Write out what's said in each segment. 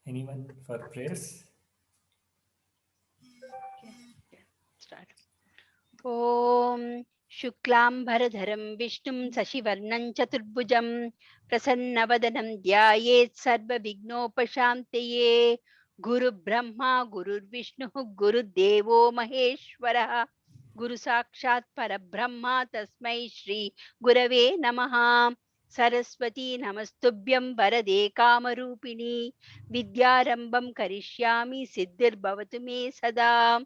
Anyone for prayers? Start. Om Shuklambaradharam Vishnum Sashivarnam Chaturbhujam Prasannavadanam Dhyayet Sarva Vignopashantaye. Guru Brahma Guru Vishnu Guru Devo Maheshwara Guru Sakshat Parabrahma Tasmai Shri Gurave Namaha. Saraswati Namastubhyam Varade Kamarupini Vidyarambam Karishyami Siddhir Bhavatu Me Sada.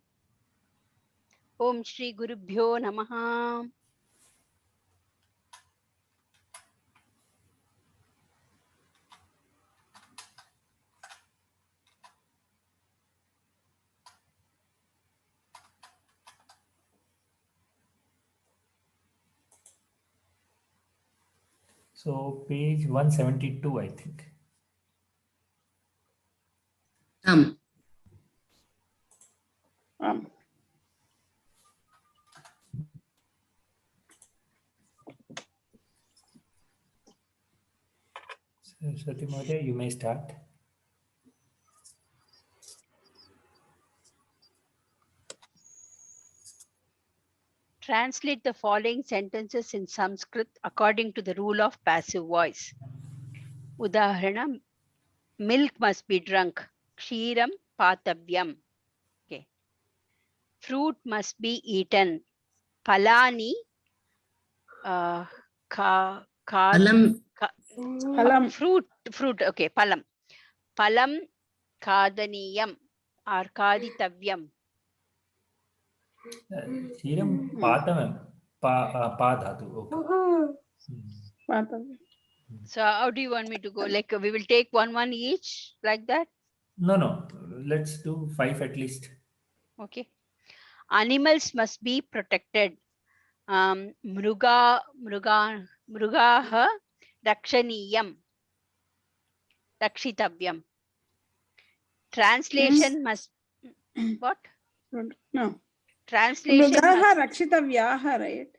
Om Shri Gurubhyo Namaha. So page 172, I think. Saraswati Mahoday, you may start. Translate the following sentences in Sanskrit according to the rule of passive voice. Udaharanam, milk must be drunk. Kshiram patavyam. Okay. Fruit must be eaten. Palani. Palam. Fruit. Okay. Palam. Palam kadaniyam or kaditavyam. Kshiram patavyam. Pa dhatu. Okay. So how do you want me to go? Like we will take one each like that? No. Let's do 5 at least. Okay. Animals must be protected. Mrugaha rakshaniyam. Rakshitavyam. Translation must what? No. Translation Mrugaha rakshitavyaha, right?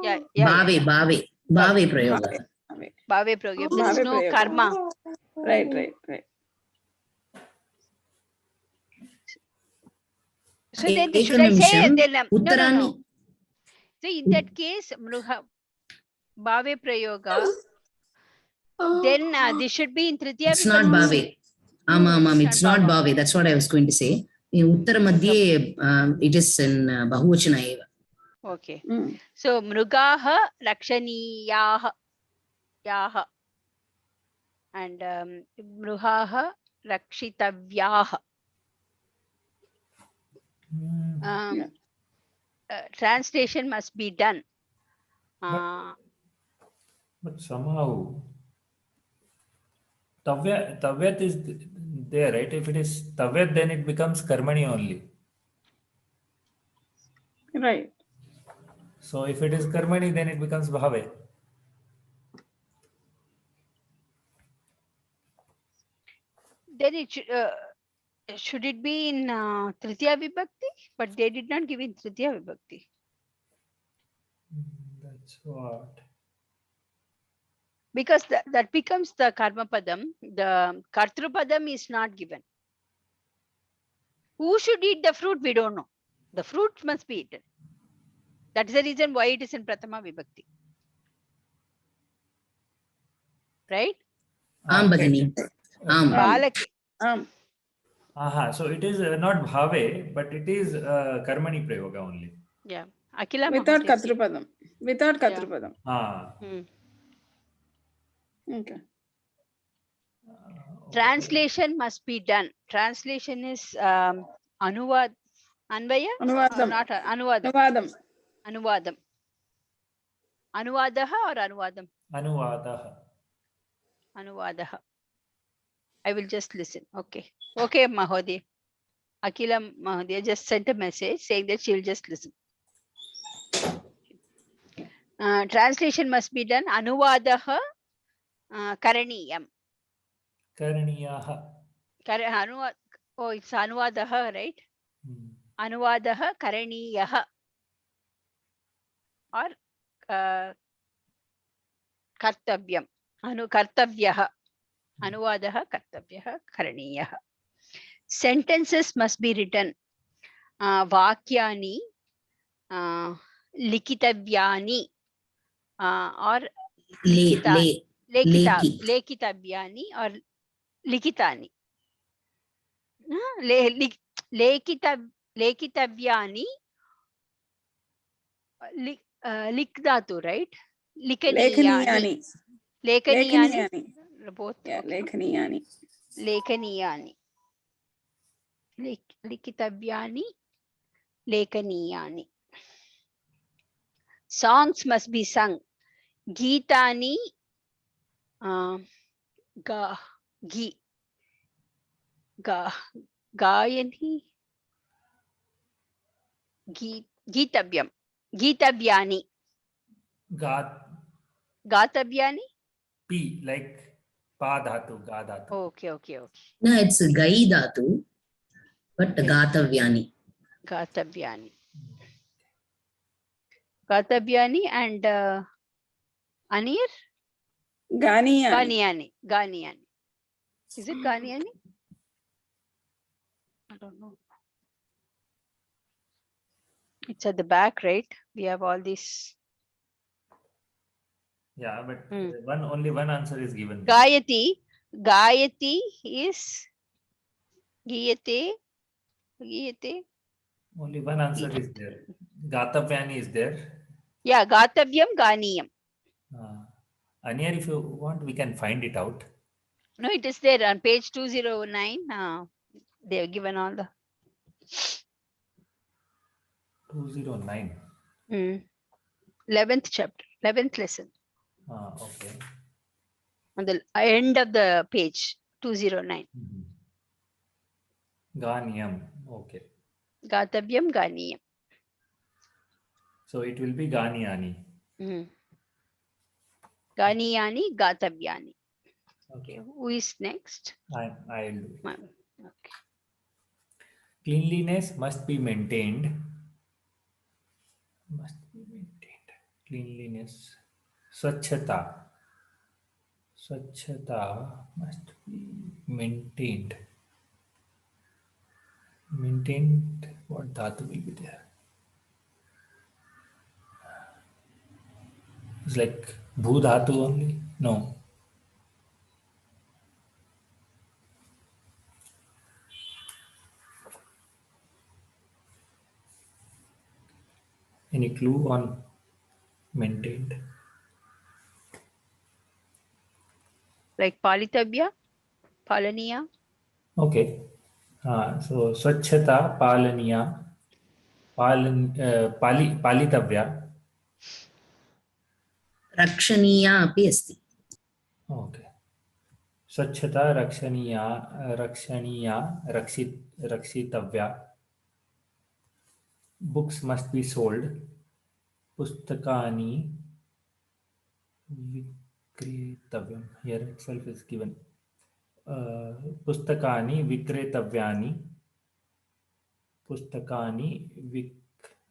Yeah. Bhave prayoga. Bhave prayoga. There is no karma. Right. So then should I say then no. So in that case, Bhave prayoga, then this should be in Tritiya. It's not Bhave. It's not Bhave. That's what I was going to say. In Uttara Madhye, it is in Bahuvachana eva. Okay. So Mrugaha Rakshaniyaha. And Mruhaha Rakshitavyaha. Translation must be done. But somehow Tavyat is there, right? If it is Tavyat, then it becomes Karmani only. Right. So if it is Karmani, then it becomes Bhave. Then it should it be in Tritiya Vibhakti? But they did not give in Tritiya Vibhakti. That's what. Because that becomes the Karma Padam. The Kartru Padam is not given. Who should eat the fruit? We don't know. The fruit must be eaten. That is the reason why it is in Prathama Vibhakti. Right? Bhagini. Balaki. So it is not Bhave, but it is Karmani Prayoga only. Yeah. Akila Without Mahadesi. Katrupadam. Okay. Translation must be done. Translation is Anuvad. Anvaya? Anuvadam. Not Anuvadam. Anuvadam. Anuvadam. Anuvadaha or Anuvadam? Anuvadaha. I will just listen. Okay. Okay, Mahodaya. Akila Mahodaya just sent a message saying that she will just listen. Translation must be done. Anuvadaha Karaniyam. Karaniyaha. Oh, it's Anuvadaha, right? Anuvadaha Karaniyaha. Or Kartavyam. Kartavyaha. अनुवादः कर्तव्यः करणीयः. Sentences must be written. वाक्यानि लिखितव्यानि or लेखितव्यानि or लिखितानि. लेखितव्यानि लिख धातु, right? लेखनीयानि. लेखनीयानि both. Yeah, Okay. लेखनीयानि. लेखनीयानि. लिखितव्यानि लेखनीयानि. Songs must be sung. गीतानि gynae गीतव्यं गीतव्यानि गातव्यानि. P like pa dhatu, ga dhatu. Okay. No, it's gai dhatu, but gatavyani. गातव्यानि and anir गानीयानि. Ganiyani. Is it Ganiyani? I don't know. It's at the back, right? We have all these. Yeah, but only one answer is given. Gayati is Giyate. Only one answer is there. Gatavyani is there. Yeah, Gatavyam Ganiyam. Anir, if you want, we can find it out. No, it is there on page 209. They have given all the 209. 11th chapter, 11th lesson. Okay. On the end of the page 209. Ganiyam. Okay. Gatavyam Ganiyam. So it will be Ganiyani. Ganiyani Gatavyani. Okay. Who is next? I'll do it. Okay. Cleanliness must be maintained. Cleanliness. Swachhata must be maintained. Maintained, what dhatu will be there? It's like bhu dhatu only? No. Any clue on maintained? Like Palitavya, Palaniya. Okay. So Swachhata, Palaniya, Palitavya. Rakshaniya api asti. Okay. Swachhata, Rakshaniya, Rakshitavya. Books must be sold. Pustakani Vikretavyam. Here itself is given. Pustakani Vikretavyani. Pustakani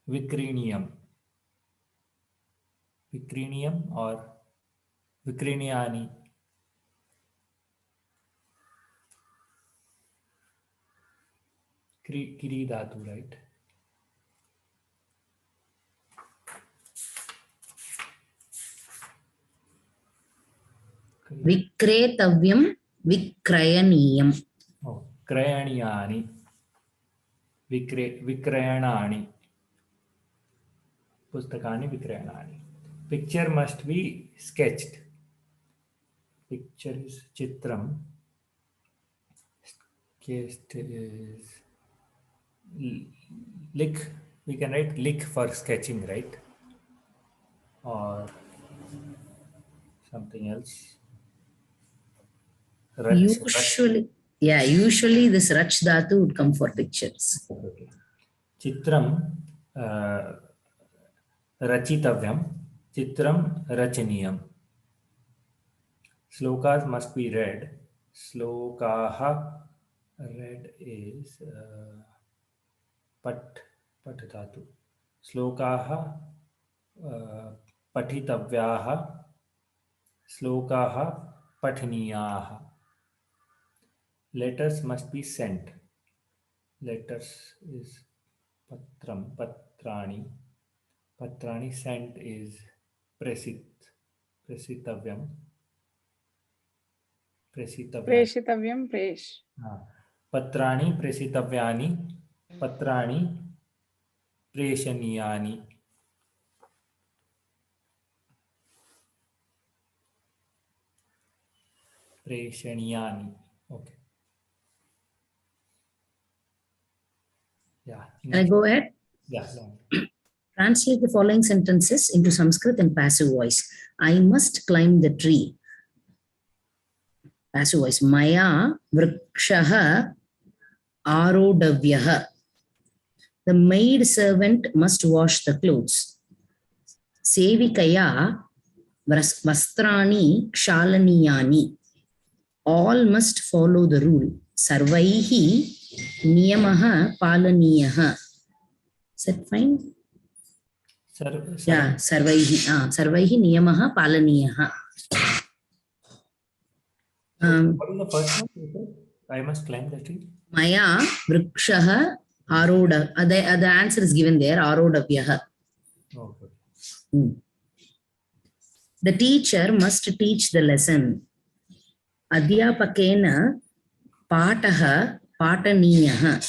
Vikriniyam. Vikriniyam or Vikriniyani. Kiri dhatu, right? Vikretavyam Vikrayaniyam. Oh, Krayaniyani. Vikrayanani. Pustakani Vikrayanani. Picture must be sketched. Picture is Chitram. Sketched is lick. We can write lick for sketching, right? Or something else. Usually this Rach dhatu would come for pictures. Okay. Chitram Rachitavyam. Chitram Rachaniyam. Slokas must be read. Slokaha, read is Pat dhatu. Slokaha Patitavyaha. Slokaha Pathniyaha. Letters must be sent. Letters is patram, patrani. Patrani sent is presitavyam. Preshitavyam presh. Patrani presitavyani. Patrani preshaniyani. Preshaniyani. Okay. Yeah. Can I go ahead? Yeah. Translate the following sentences into Sanskrit and passive voice. I must climb the tree. Passive voice. Maya vrikshaha arodavyaha. The maid servant must wash the clothes. Sevikaya vastrani kshalaniyani. All must follow the rule. Sarvaihi niyamaha palaniyaha. Is that fine? Yeah, sarvaihi niyamaha palaniyaha. What is the first one? I must climb the tree. Maya vrikshaha aroda. The answer is given there. Arodavyaha. Okay. The teacher must teach the lesson. Adhyapakena pataha pataniyaha.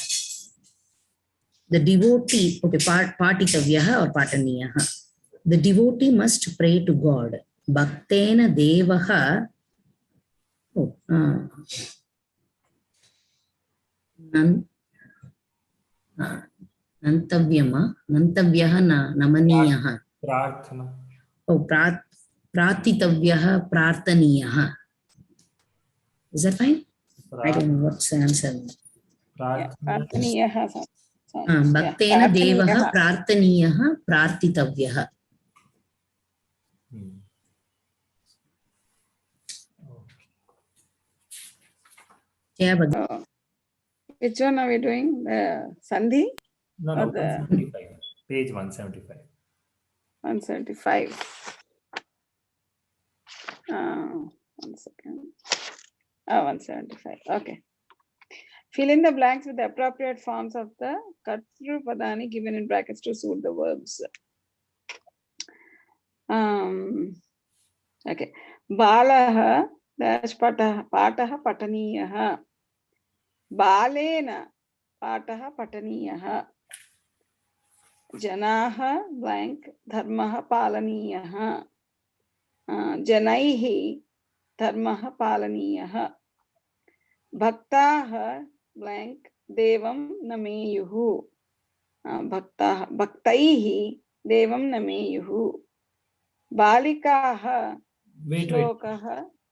The devotee, okay, patitavyaha or pataniyaha. The devotee must pray to God. Bhaktena devaha. Nantavyaha namaniyaha. Prarthana. Oh, pratitavyaha prarthaniyaha. Is that fine? I don't know what's the answer. Prarthaniyaha. Bhaktena devaha prarthaniyaha prartitavyaha. Which one are we doing? Sandhi? No, 175. Page 175. 175. 1 second. 175. Okay. Fill in the blanks with the appropriate forms of the Kartru Padani given in brackets to suit the verbs. Okay. Balaha dash pataha pataniyaha. Balena pataha pataniyaha. Janaha blank dharmaha palaniyaha. Janaihi dharmaha palaniyaha. Bhaktaha blank devam nameyuhu. Bhaktaihi devam nameyuhu. Balikaha Wait.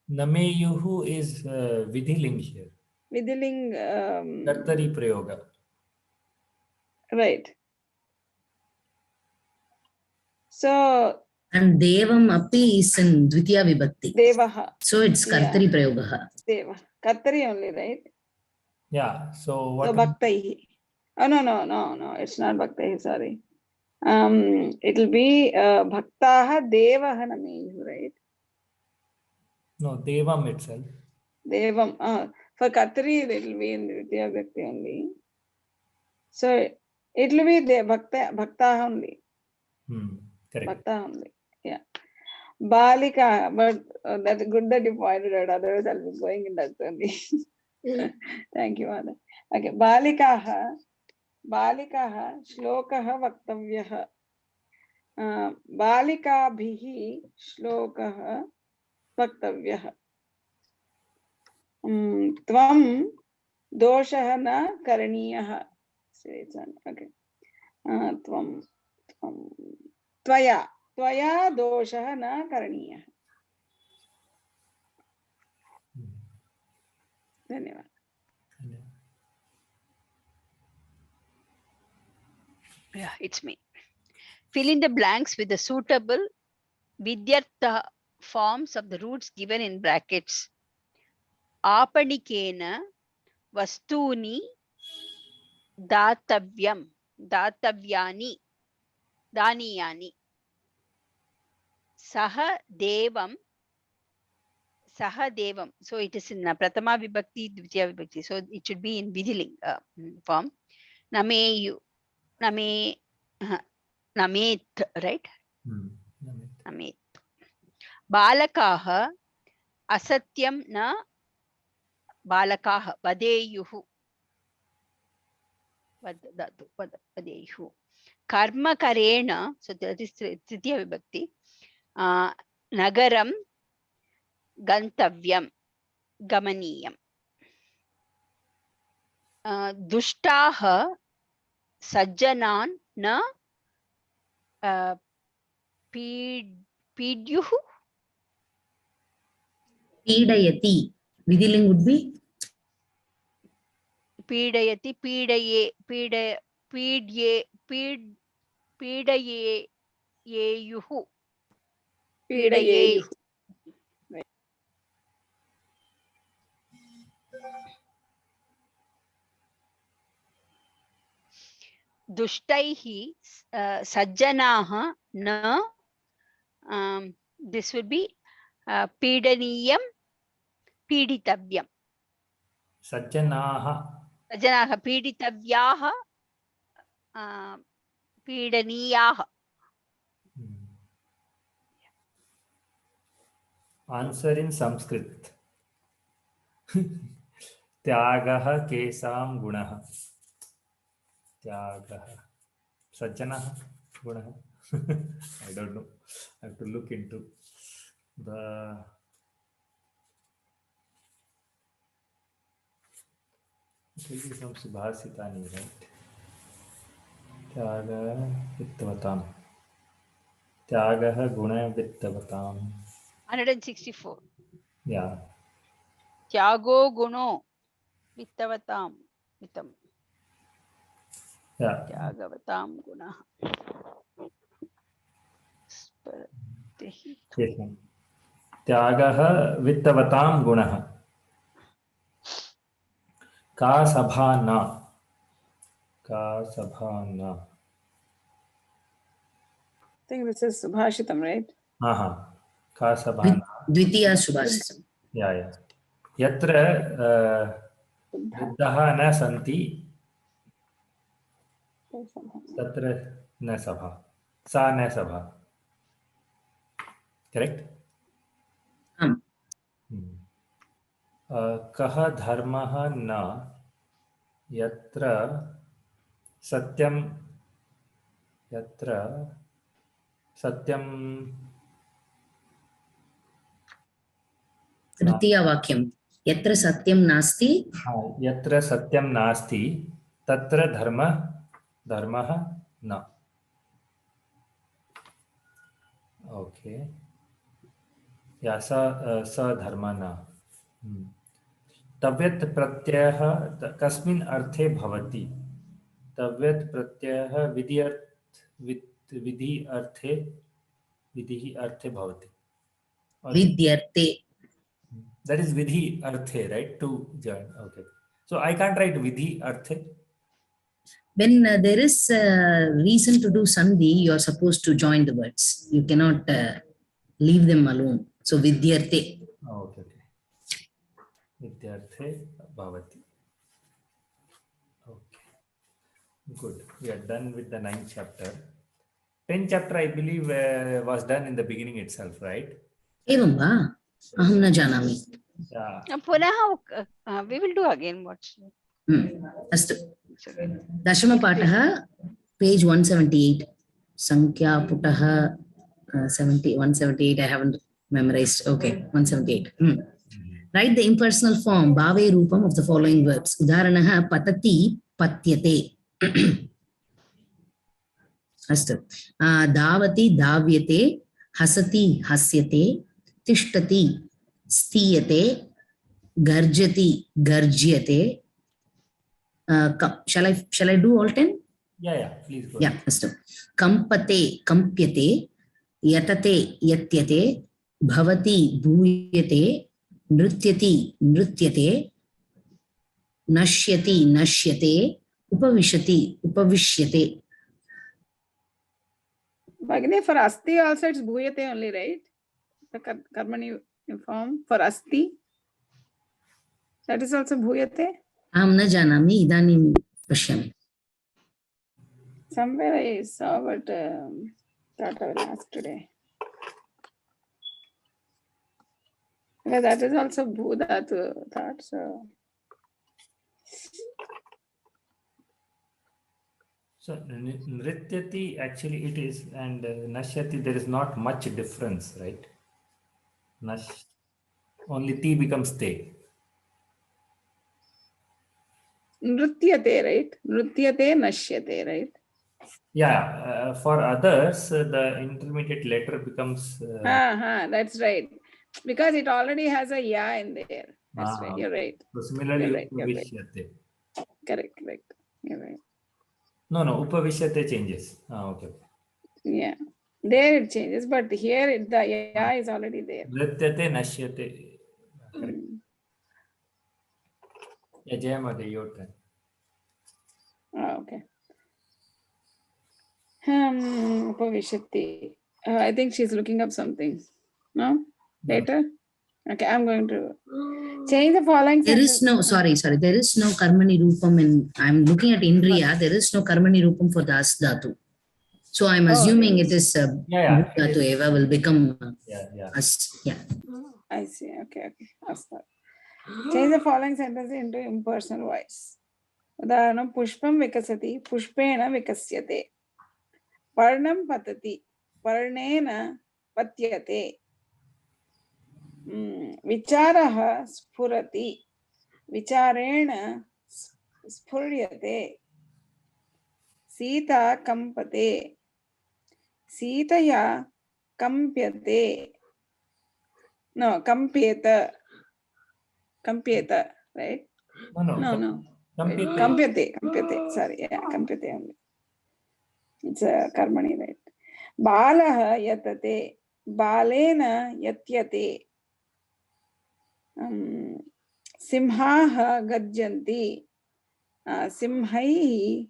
Nameyuhu is Vidhiling here. Vidhiling. Kartari Prayoga. Right. So. And Devam api is in Dvitiya Vibhakti. Devaha. So it's Kartari Prayogaha. Deva. Kartari only, right? Yeah. So what? So Bhaktaihi. Oh, no. It's not Bhaktaihi, sorry. It'll be Bhaktaha Devaha Nameyuhu, right? No, Devam itself. Devam. For Kartari, it'll be in Dvitiya Vibhakti only. So it'll be Bhaktaha only. Correct. Bhaktaha only. Yeah. Balika, but that's good that you pointed out. Otherwise, I'll be going in that only. Thank you, Mother. Okay. Balikaha shlokaha vaktavyaha. Balikabhihi shlokaha vaktavyaha. Tvam doshaha na karaniyaha. Okay. Tvam. Tvaya doshaha na karaniyaha. Dhanyavad. Yeah, it's me. Fill in the blanks with the suitable Vidyartha forms of the roots given in brackets. Apanikena vastuni datavyam datavyani daniyani. Saha devam Saha Devam. So it is in Prathama Vibhakti, Dvitiya Vibhakti. So it should be in Vidiling form. Nameyu, Name, Namet, right? Namet. Balakaha, Asatyam na Balakaha, Vadeyuhu. Vadeyuhu. Karma Karena, so that is Tritiya Vibhakti. Nagaram Gantavyam, Gamaniyam. Dushtaha Sajjanan na Pidyuhu. Pidayati. Vidiling would be? Pidayati, Pidaye, Pidaye, Yeyuhu. Pidaye. Dushtaihi Sajjanaha na. This will be Pidaniyam, Piditavyam. Sajjanaha. Sajjanaha, Piditavyaha, Pidaniyaha. Answer in Sanskrit. Tyagaha kesam gunaha. Tyagaha. Sajjanaha gunaha. I don't know. I have to look into the. It will be some Subhasitani, right? Tyagaha vittavatam. Tyagaha guna vittavatam. 164. Yeah. Tyago guno vittavatam. Vittam. Yeah. Tyagavatam gunaha. Yes, ma'am. Tyagaha vittavatam gunaha. Ka sabhana. Ka sabhana. I think this is Subhashitam, right? Aha. Ka sabhana. Dvitiya Subhashitam. Yeah, yeah. Yatra viddhaha na santi. Tatra na sabha. Sa na sabha. Correct? Kaha dharmaha na yatra satyam Tritiya Vakyam. Yatra Satyam Nasti. Yatra satyam nasti tatra dharmaha na. Okay. Yeah, sa dharma na. Tavyat pratyayah kasmin arthe bhavati. Tavyat pratyayah vidhi arthe bhavati. Vidyarte. That is vidhi arthe, right? To join. Okay. So I can't write vidhi arthe. When there is a reason to do sandhi, you are supposed to join the words. You cannot leave them alone. So vidyarte. Oh, okay. Vidyarthe bhavati. Okay. Good. We are done with the 9th chapter. 10th chapter, I believe, was done in the beginning itself, right? Evam va? Aham na janami. Yeah. Punaha, we will do again. What's Astu. Dashama Pataha, page 178. Sankhya Putaha 178. I haven't memorized. Okay, 178. Write the impersonal form, bhave rupam of the following verbs. Udharanaha patati patyate. Astu. Davati davyate, hasati hasyate, tishtati stiyate, garjati garjyate. Shall I do all 10? Yeah, please go. Yeah, astu. Kampate kampyate, yatate yatyate, bhavati bhuyate, nrutyati nrutyate, nashyati nashyate, upavishati upavishyate. Bhagini, for Asti also it's Bhuyate only, right? The Karmani form for asti. That is also bhuyate. अहं न जानामि, इदानीं पश्यामि. Somewhere I saw, but thought I will ask today. Because that is also bhudatu thought. So So nrityati actually it is, and nashyati there is not much difference, right? Nash, only ti becomes te. nrutyate, right? Nrutyate, nashyate, right? Yeah, for others the intermediate letter becomes. That's right. Because it already has a ya in there. That's right. You're right. So similarly, You're right. upavishyate. Correct. You're right. No, upavishyate changes. Okay. Yeah. There it changes, but here the ya is already there. Nrityate, nashyate. Correct. Mm. Yeah, Jayamade, your turn. Okay. Upavishati. I think she's looking up something. No? Later? Okay, I'm going to change the following There is no, sorry, there is no karmani rupam in, I'm looking at Indriya, there is no karmani rupam for the as dhatu. So I'm assuming it is dhatu eva will become as, yeah. I see, okay. Change the following sentence into impersonal voice. Udaharanam pushpam vikasati, pushpena vikasyate. Parnam patati, parnena patyate. Vicharaha spurati, vicharena spuryate. Sita kampate, Sitaya kampyate. No, kampyeta, right? No. Kampyate. Sorry, yeah, kampyate only. It's a karmani, right? Balaha yatate, balena yatyate. Simhaha gajyanti, simhaihi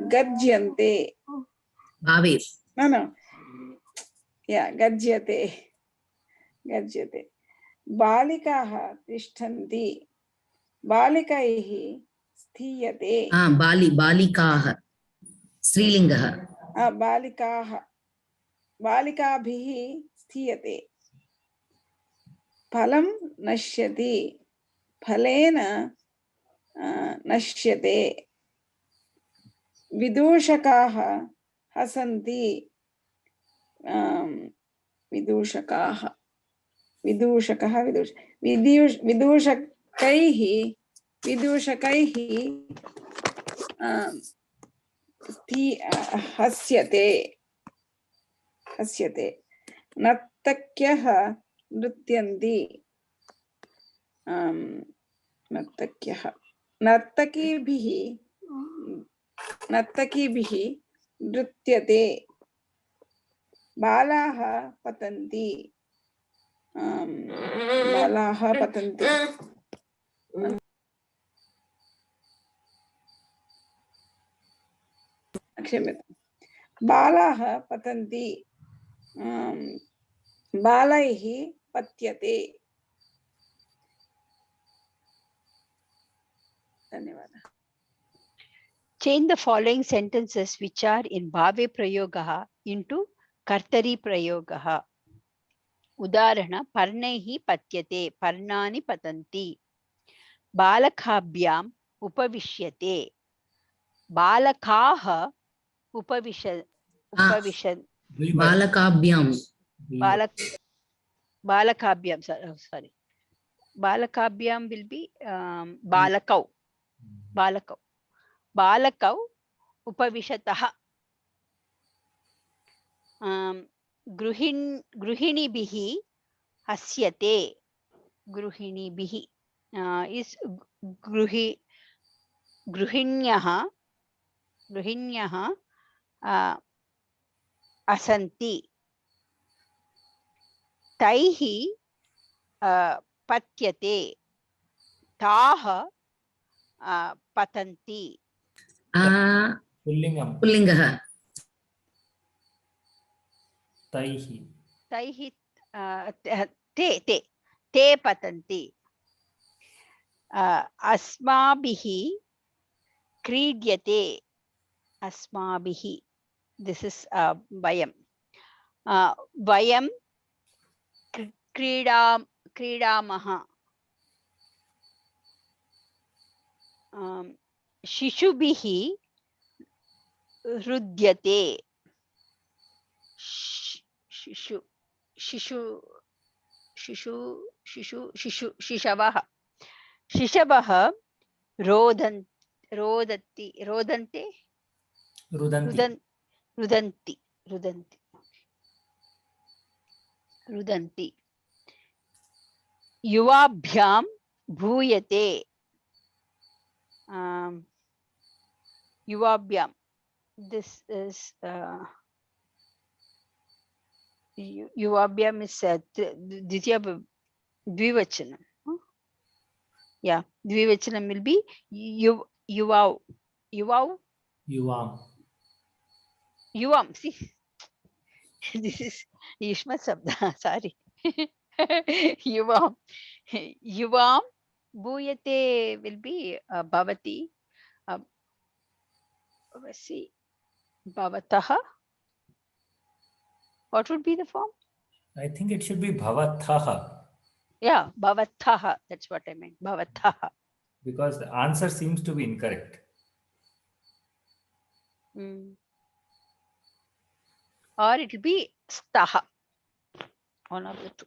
gajyante. Bhave. No. Yeah, gajyate. Balikaha tishtanti, balikaihi sthiyate. Balikaah, Srilingaha. Balikabhihi sthiyate. Phalam nashyati, phalena nashyate. Vidushakaha hasanti, vidushakaihi hasyate. Nattakyah nrityanti, nartakibihi nrityate. Balaha patanti, Balaha patanti, balaihi patyate. Dhanyawada. Change the following sentences which are in bhave prayogaha into kartari prayogaha. Udarahana parnaihi patyate, parnani patanti. Balakhabhyam upavishyate. Balakaha upavishan. Balakabhyam. Balakabhyam, sorry. Balakabhyam will be balakau. Balakau upavishataha. Gruhinibihi hasyate. Gruhinibihi is gruhinyaha asanti. Taihi patyate. Taha patanti. Pullingaha. Taihi. ते पतन्ति अस्माभिः क्रीड्यते अस्माभिः this is vayam vayam क्रीडामः शिशुभिः रुद्यते शिशवः रोदन्ते रुदन्ति युवाभ्यां भूयते युवाभ्यां this is युवाभ्यां is द्वितीय द्विवचनम yeah dvivachanam will be yuvam see this is Yushma sabda sorry yuvam bhuyate will be bhavati see bhavatah what would be the form? I think it should be bhavatah. Yeah, bhavatah, that's what I meant, bhavatah. Because the answer seems to be incorrect. Or it will be staha, one of the two.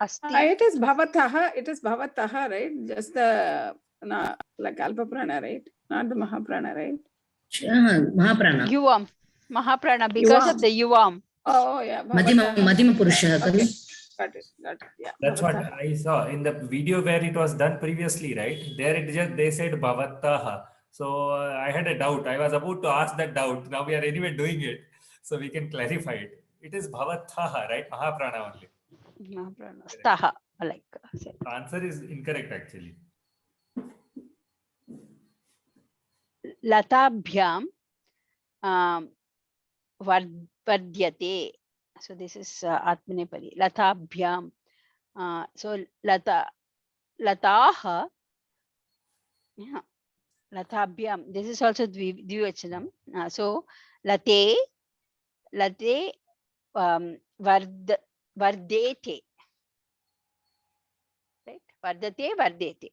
Asti. It is bhavatah, right? Just the like alpa prana, right? Not the mahaprana, right? Mahaprana. Yuvam, mahaprana, because of the yuvam. Oh yeah. Madhima Purusha. Got it. Yeah. That's what I saw in the video where it was done previously, right? There they said bhavatah. So I had a doubt. I was about to ask that doubt. Now we are anyway doing it, so we can clarify it. It is bhavatah, right? Mahaprana only. Mahaprana. Staha, like. The answer is incorrect actually. Latabhyam vardyate. So this is Atmanepadi. Latabhyam. So lataha. Yeah. Latabhyam. This is also dvivachanam. So late vardete. Right? Vardete.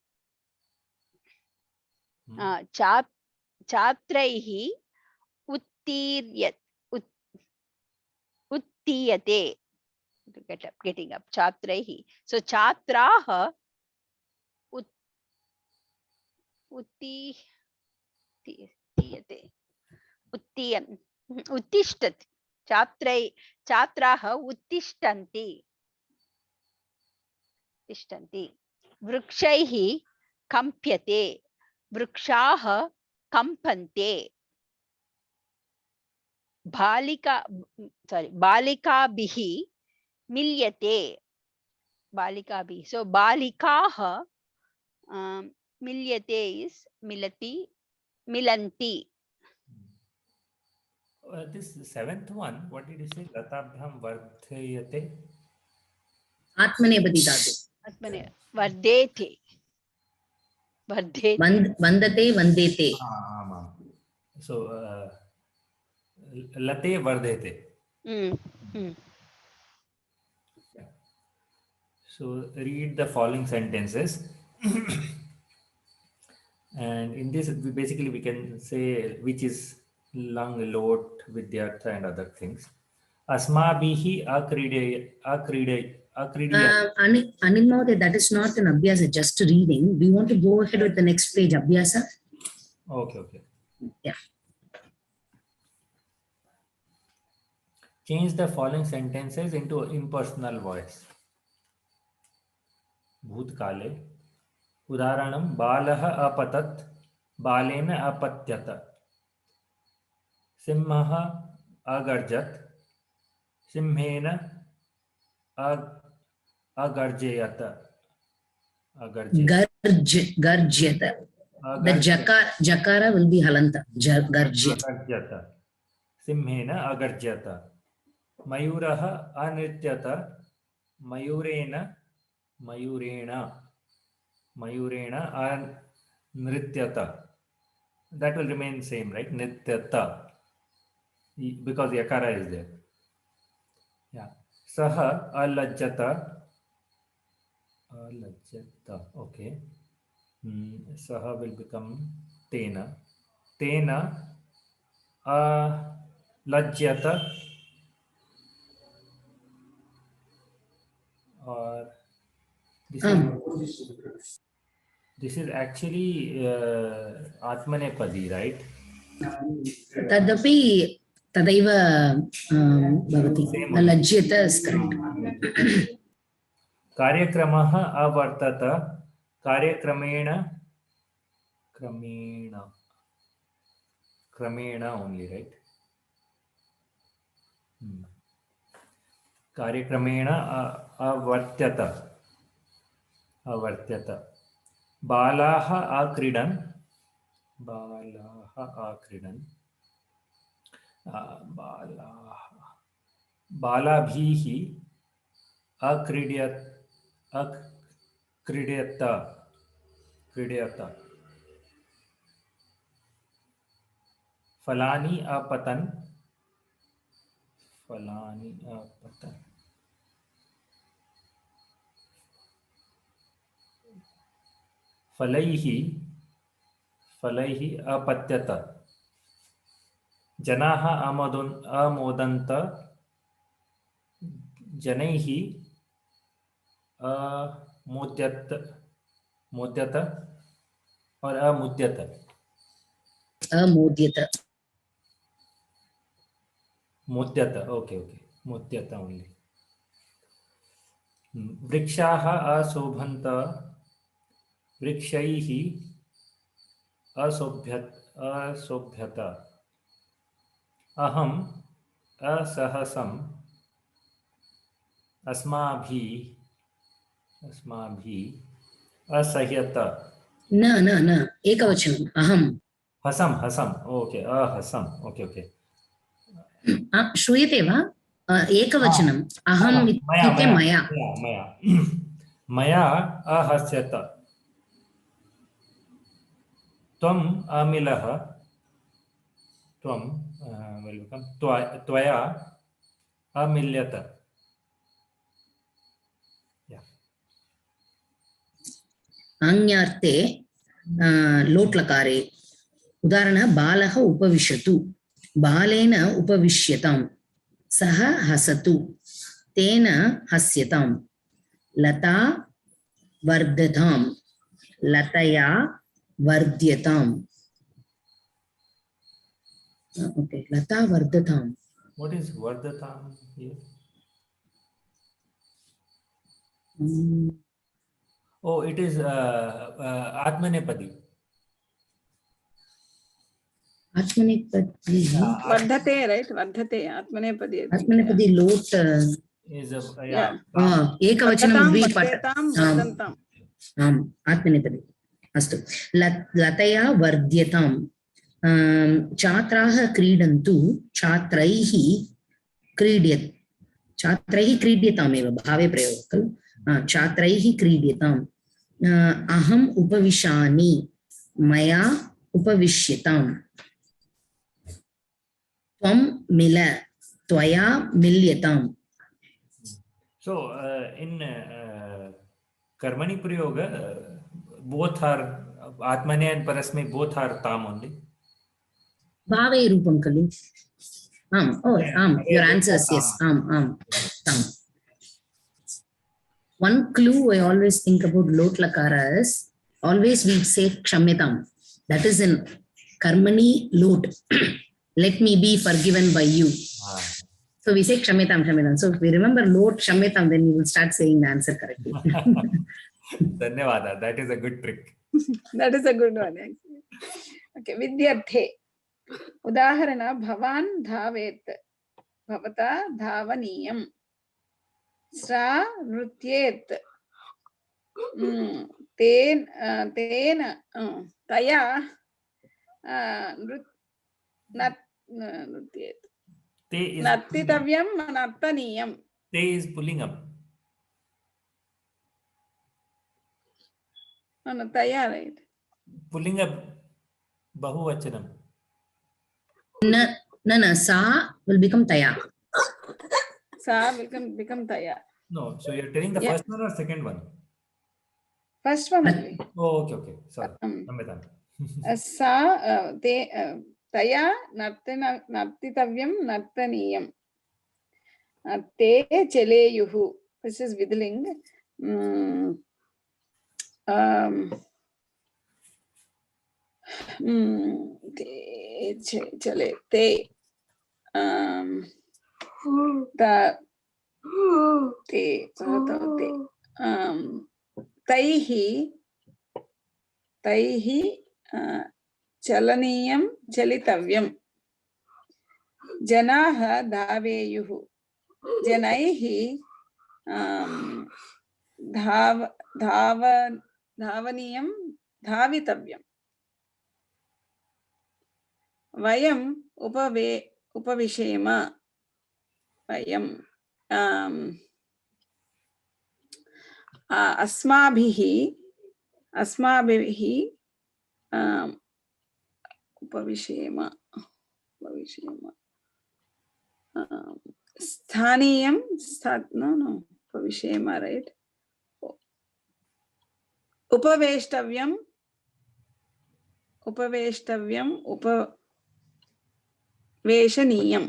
Chatraihi uttiyate. To get up, getting up. Chatraihi. So chatraha उत्तिष्ठति छात्राः उत्तिष्ठन्ति वृक्षैः कम्प्यते वृक्षाः कम्पन्ते बालिकाभिः मिल्यते बालिकाभिः so बालिकाः milyate is milanti. This seventh one, what did you say? Latabhyam vardhayate. Atmanepadi dhatu. Vardete. Vandate, vandete. So late vardete. So read the following sentences. And in this, we can say which is lang, lot, vidyartha and other things. Asmabihi akridiya. Animode, that is not an abhyasa, just reading. We want to go ahead with the next page, abhyasa. Okay. Yeah. Change the following sentences into impersonal voice. Bhutkale. Udaharanam balah apatat balena apatyata. Simha agarjat simhena agarjayata. Garjyata. The jakara will be halanta. Garjyata. Simhena agarjyata. मयूरः अनृत्यत मयूरेण मयूरेण मयूरेण अनृत्यत. That will remain same, right? Nityata, because yakara is there. Yeah. Saha alajjata. Alajjata. Okay. Saha will become tena. Tena alajjata. Or this is actually Atmanepadi, right? तदपि तदैव भवति. Same लज्यत is correct. कार्यक्रमः अवर्तत कार्यक्रमेण क्रमेण only, right? कार्यक्रमेण अवर्त्यत बालाः अक्रीडन् बालाभिः अक्रीड्यत फलानि अपतन् फलैः अपत्यत जनाः अमोदन्त जनैः मोद्यत और अमुद्यत. मुद्यत. Okay. मुद्यत only. वृक्षाः अशोभन्त वृक्षैः अशोभ्यत अहम् असहसम् अस्माभिः असह्यत. न एकवचनम् अहम्. हसम्. ओके. अहसम्. ओके. श्रूयते वा? एकवचनम् अहम् इत्युक्ते मया अहस्यत. त्वम् अमिलः त्वया अमिल्यत. आज्ञार्थे लोट्लकारे उदाहरणः बालः उपविशतु बालेन उपविश्यताम् सः हसतु तेन हस्यताम् लता वर्धताम् लतया वर्ध्यताम्. Okay, Lata वर्धताम्. What is Vardhatam here? Oh, it is Atmanepadi. Atmanepadi. Vardhate, right? Vardhate. Atmanepadi. Atmanepadi lot Is ekavachanam would be Vardhatam. Atmanepadi. अस्तु. लतया वर्ध्यताम्. छात्राः क्रीडन्तु छात्रैः क्रीड्यतामेव भावे प्रयोगः खलु. छात्रैः क्रीड्यताम्. अहम् उपविशामि मया उपविश्यताम्. त्वं मिल त्वया मिल्यताम्. So in Karmani Prayoga, both are Atmane and Parasmai, both are tam only. Bhave rupam kalu. Your answer is yes. Tam. One clue I always think about lot lakara is always we say kshamyatam. That is in Karmani lot. Let me be forgiven by you. So we say kshamyatam. So if we remember lot kshamyatam, then we will start saying the answer correctly. Dhanyavada. That is a good trick. That is a good one. Actually. Okay, vidyarthe. Udaharana bhavan dhavet. Bhavata dhavaniyam. Sra nrutyet. Tena taya nrutyet. Te is Nartitavyam, nartaniyam. Te is Pullingam. No, taya, right? Pullingam Bahuvachanam. No, sa will become taya. Sa will become taya. No, so you're telling the Yeah. first one or second one? First one only. Oh, okay. Sorry. Namedam. Sa te taya nartitavyam nartaniyam. Te cheleyuhu. This is Vidling. Te chale te taihi chalaniyam chalitavyam. Janaha dhaveyuhu. Janaihi dhavaniyam dhavitavyam. Vayam upavishema. Vayam asmabhihi upavishema. Sthaniyam no upavishema, right? Upaveshtavyam upaveshaniyam.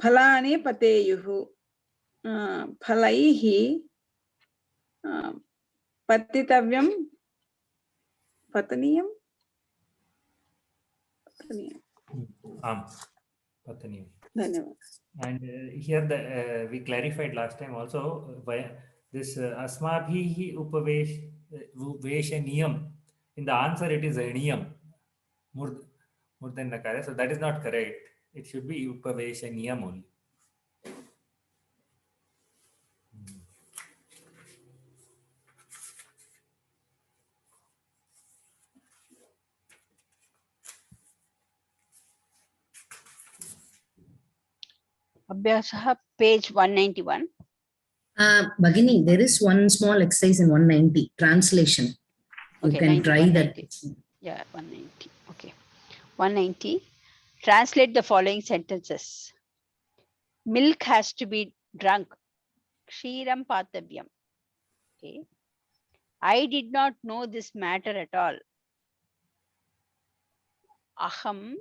Phalani pateyuhu. Phalaihi patitavyam pataniyam. Patani. Dhanyavad. And here we clarified last time also this asmabhihi upaveshaniyam. In the answer it is aniyam more than nakara. So that is not correct. It should be upaveshaniyam only. Abhyasah, page 191. Bhagini, there is one small exercise in 190, translation. You Okay, can 90, try that. 190. Yeah, 190. Okay. 190. Translate the following sentences. Milk has to be drunk. Kshiram patavyam. Okay. I did not know this matter at all. Aham.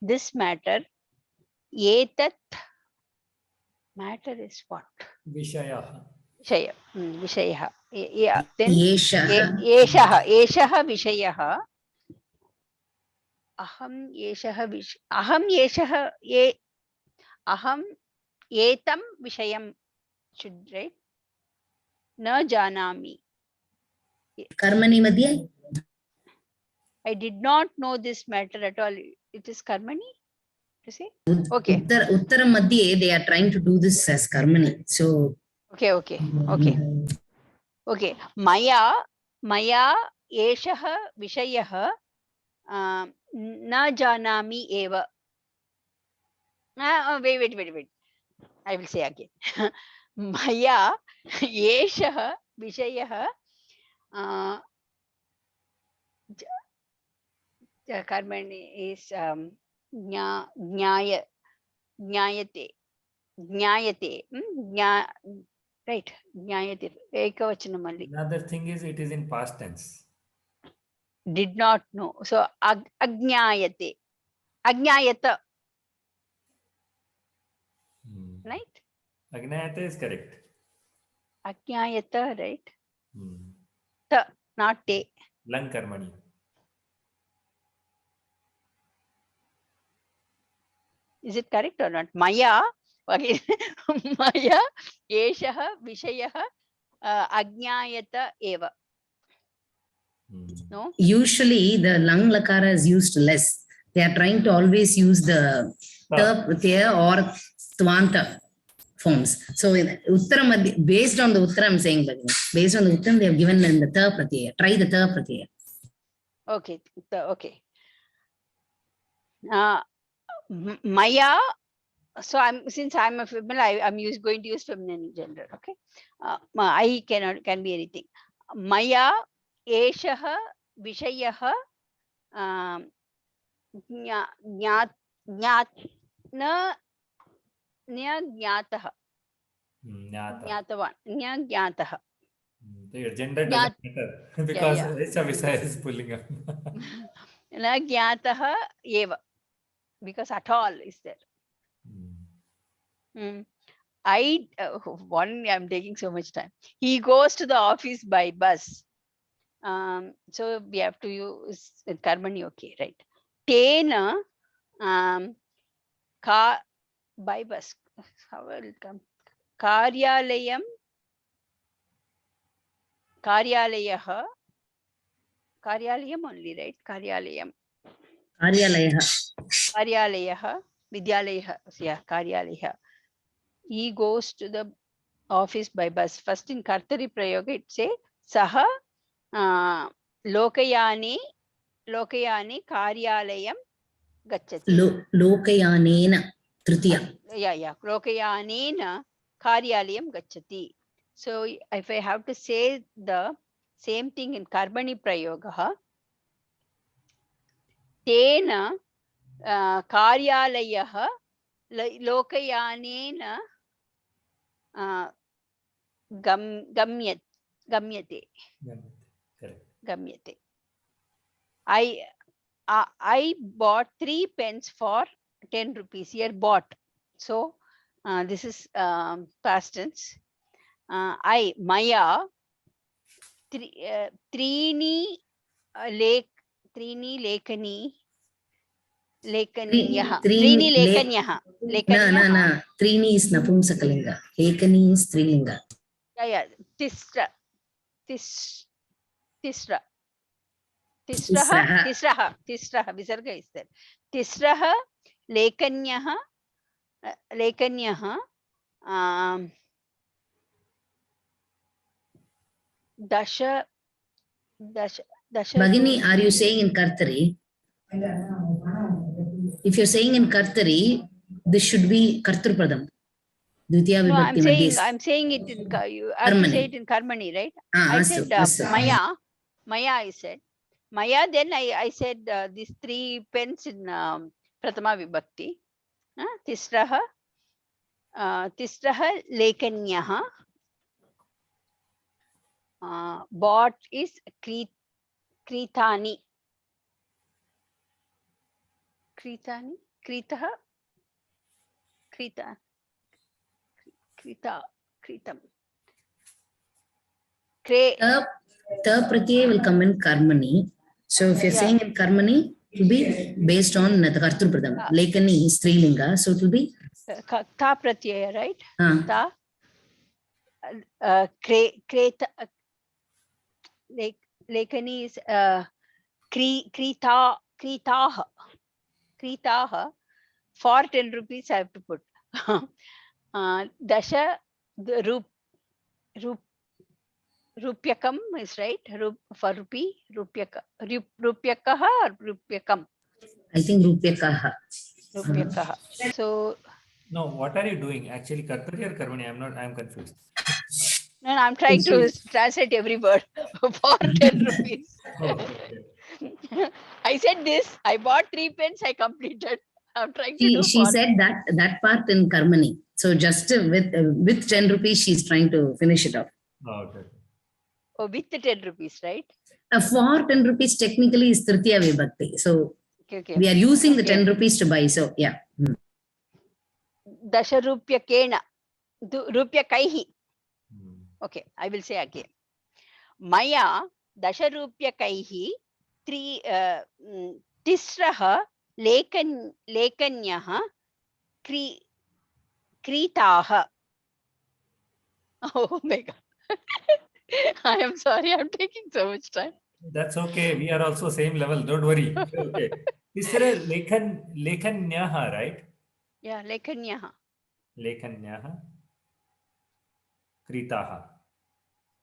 This matter. Etat. Matter is what? Vishaya. Vishaya. Vishaya. Then Yeshaha. Eshaha Vishaya. Aham etam Vishayam. Should write. Na janami. Karmani madhya. I did not know this matter at all. It is karmani. You see? Okay. Uttara madhya, they are trying to do this as karmani. So. Okay. Maya eshaha Vishayah na janami eva. Wait. I will say again. Maya eshaha Vishayah karmani is jnayate. Right, jnayate. Ekavachanamalli. Another thing is it is in past tense. Did not know. So agnyayate. Agnyayata. Right? Agnayata is correct. Agnyayata, right? Ta, not te. Lang karmani. Is it correct or not? Maya, again, Maya, eshaha, Vishayah, agnyayata eva. No? Usually the lang lakara is used less. They are trying to always use the ta pratyaya or tvanta forms. So in uttara madhya, based on the uttara, I'm saying, based on the uttara, they have given in the ta pratyaya. Try the ta pratyaya. Okay. Maya. So since I'm a female, I'm going to use feminine gender. Okay, I can be anything. Maya eshaha vishayah ज्ञातः ज्ञातः Your gender doesn't matter because Esha Vishaya is pulling up. न ज्ञातः एव, because at all is there. I'm taking so much time. He goes to the office by bus. So we have to use Karmani, okay, right? Tena by bus. How will it come? Karyalayam only, right? Karyalayam Vidyalayah. Yeah, Karyalayah. He goes to the office by bus. First in Kartari Prayoga, it say Saha Lokayani Karyalayam Gachati. Lokayanena Tritiya. Yeah. Lokayanena Karyalayam Gachati. So if I have to say the same thing in Karmani Prayoga, Tena Karyalayah Lokayanena Gamyate. Gamyate. I bought 3 pens for 10 rupees. Here bought. So this is past tense. Maya Trini Lekanyah. No. Trini is Napumsakalinga. Lekani is Strilinga. Yeah. Tisra. Visarga is there. Tisraha Lekanyah Dasha. Bhagini, are you saying in Kartari? If you're saying in Kartari, this should be Kartrupadam. Dvitiya Vibhakti. No, I'm saying it in I have to say it in Karmani, right? I said Maya, I said. Maya, then I said these 3 pens in Prathama Vibhakti. Tisraha Lekanyah. Bought is Kritani. Kritam. The pratyaya will come in Karmani. So if you're saying in Karmani, it will be based on the Kartrupadam. Lekani is Strilinga, so it will be Ta pratyaya, right? Ta Lekani is Kritaha. For 10 rupees I have to put. Dasha the Rupyakam is right. For rupee, Rupyakaha or Rupyakam? I think Rupyakaha. So No, what are you doing? Actually, Kartari or Karmani? I'm confused. No, I'm trying to translate every word for 10 rupees. I said this. I bought 3 pens. I completed. I'm trying to do. She said that part in Karmani. So just with 10 rupees, she's trying to finish it off. Okay. Oh, with the 10 rupees, right? For 10 rupees, technically is Tritiya Vibhakti. So okay. We are using the 10 rupees to buy. So yeah. Dasha Rupyakena. Rupyakaihi. Okay, I will say again. Maya Dasha Rupyakaihi Tisraha Lekanyaha Kritaha. Oh my God. I am sorry, I'm taking so much time. That's okay. We are also same level. Don't worry. Okay. Is there a Lekanyaha, right? Yeah, Lekanyaha. Kritaha.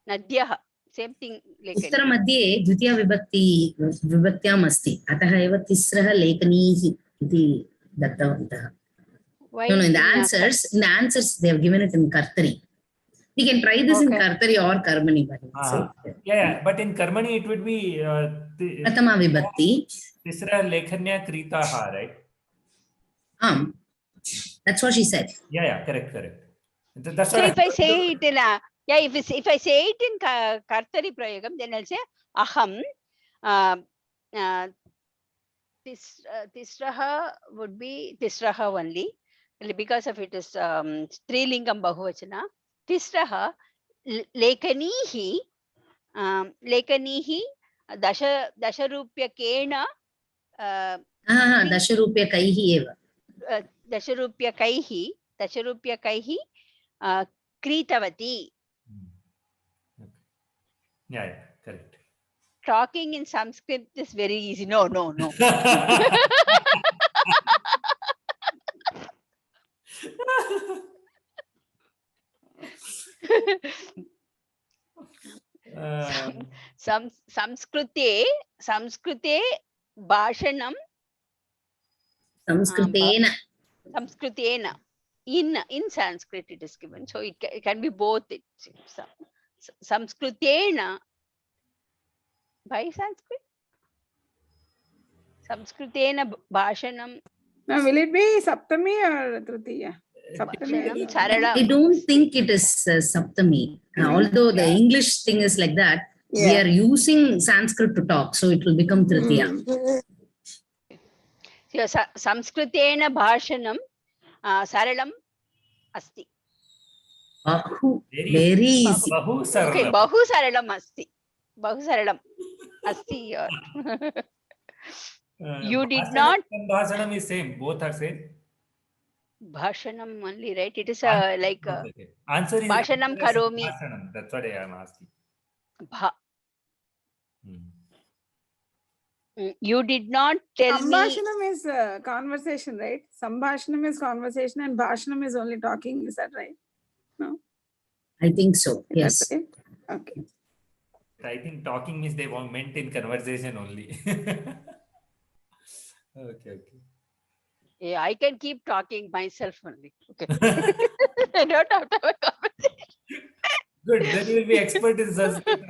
Nadyaha. Same thing. उत्तरमध्ये द्वितीया विभक्त्याम् अस्ति अतः एव तिस्रः लेखनीः iti dattavantah. Why No, in the in, answers, they have given it in Kartari. We can try this in Okay. Kartari or Karmani. So, Yeah, but in Karmani it would be Pratama Vibhakti. Tisra Lekhanya Kritaha, right? That's what she said. Yeah, correct. That's so what if I say it in if I say it in Kartari Prayogam, then I'll say aham. Tisraha would be Tisraha only because of it is Strilingam Bahuvachana. Tisraha Lekanihi Dasharupyakena Dasharupyakaihi eva. Dasharupyakaihi Kritavati. Yeah, correct. Talking in Sanskrit is very easy. No. Samskrute Bhashanam Samskritena. In Sanskrit it is given. So it can be both. Samskritena by Sanskrit. Samskritena Bhashanam. Now, will it be Saptami or Tritiya? Saptami. I don't think it is Saptami. Although the English thing is like that, we are using Sanskrit to talk, so it will become Tritiya. Samskritena Bhashanam Saralam Asti. Very easy. Okay, Bahu Saralam Asti. Bahu Saralam Asti. You did not. Bhashanam is same. Both are same. Bhashanam only, right? It is like answer is Bhashanam Karomi. Bhashanam. That's what I am asking. You did not tell me. Sambhashanam is conversation, right? Sambhashanam is conversation and Bhashanam is only talking. Is that right? No? I think so. Yes. Right? Okay. I think talking means they meant in conversation only. Okay. Yeah, I can keep talking myself only. Okay. I don't have to have a conversation. Good. Then you will be expert in Sanskrit.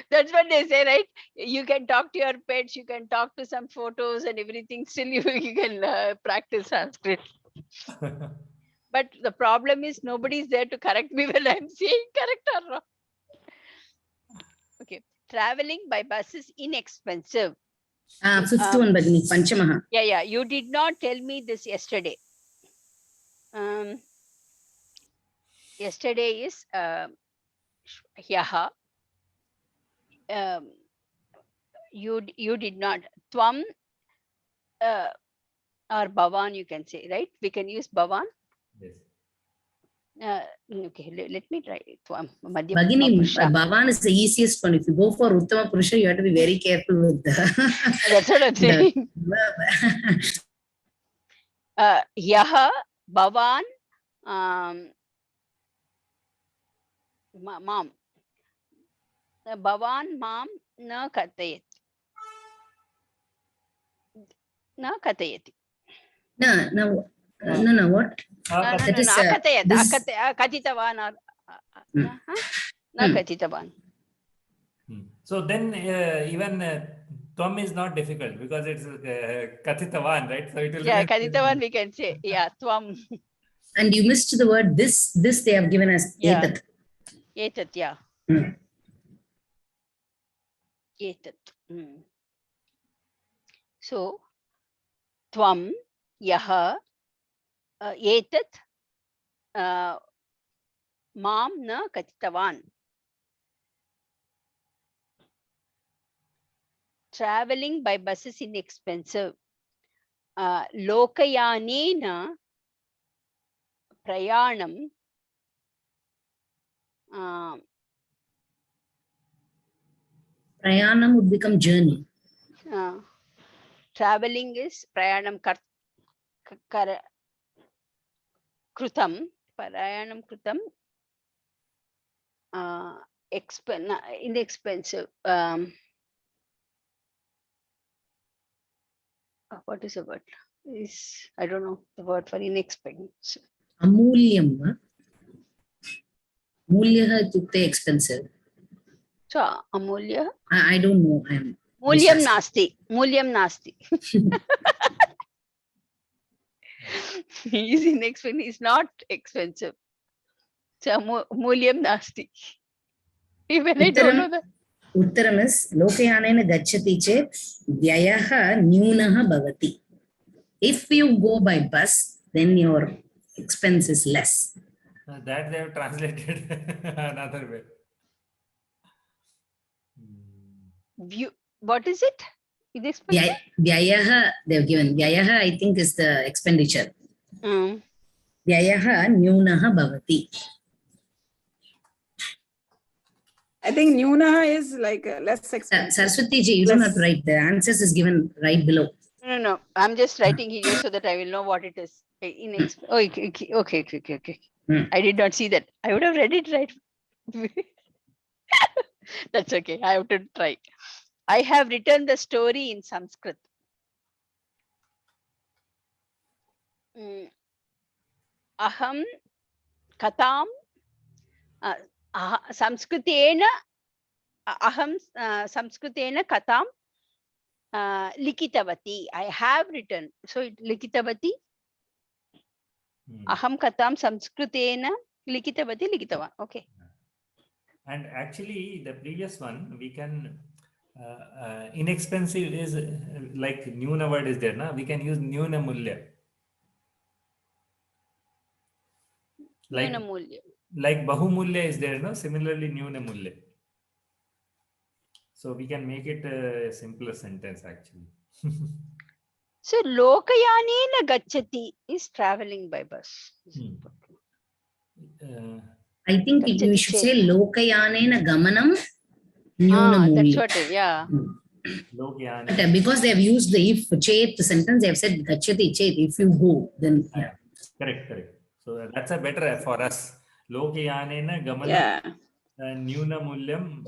That's what they say, right? You can talk to your pets, you can talk to some photos and everything. Still, you can practice Sanskrit. But the problem is nobody is there to correct me when I'm saying correct or wrong. Okay. Traveling by bus is inexpensive. Fifth one, Bhagini, Panchamaha. Yeah. You did not tell me this yesterday. Yesterday is Hyaha. You did not. Tvam or Bhavan, you can say, right? We can use Bhavan. Yes. Okay, let me try it. Bhagini, Bhavan is the easiest one. If you go for Uttama Purusha, you have to be very careful with That's what I'm saying. Yaha, Bhavan, Mom. Bhavan, Mom, na katayati. Na katayati. No, what? That is Katitavan or na Katitavan. So then even Tvam is not difficult because it's Kathitavan, right? So it will Katitavan we can say. Yeah, Tvam. And you missed the word this they have given as Etat. Etat, yeah. Etat. So, Tvam, Yaha, Etat, Mam na Katitavan. Traveling by bus is inexpensive. Lokayanena Prayanam. Prayanam would become journey. Traveling is Prayanam Krutam. Prayanam Krutam. Inexpensive. What is the word? Is I don't know the word for inexpensive. अमूल्यं वा? मूल्यः इत्युक्ते एक्स्पेन्सिव्. So amulya. I don't know. I'm Mulyam just nasti. Mulyam nasti. He's inexpensive. He's not expensive. So mulyam nasti. Even I don't know that. उत्तरम् is लोकयानेन गच्छति चेत् व्ययः न्यूनः भवति. If you go by bus, then your expense is less. That they have translated another way. View. What is it? Inexpensive. Vyayah, they've given. Vyayah, I think, is the expenditure. Mm. Vyayah nyunah bhavati. I think Nyuna is like less expensive. Saraswati ji, you don't have to write. The answers is given right below. No. I'm just writing here so that I will know what it is. Oh, okay. I did not see that. I would have read it right. That's okay. I have to try. I have written the story in Sanskrit. Aham katam Samskritena aham Samskritena katam likitavati. I have written. So likitavati. Aham katam Samskritena likitavati likitava. Okay. And actually, the previous one we can inexpensive is like Nyuna word is there, na? We can use Nyuna Mulya. Like Nyuna mulya. Like Bahumulya is there, no? Similarly, Nyuna Mulya. So we can make it a simpler sentence actually. So Lokayanena gachati is traveling by bus. I think you Gachati should chet. say lokayanena gamanam nyuna That's mulya. what yeah. Lokyane. But because they have used the if chet sentence, they have said gachati chet. If you go, then yeah. Correct. So that's a better for us. Lokyanena gamanam Yeah. Nyuna Mulyam.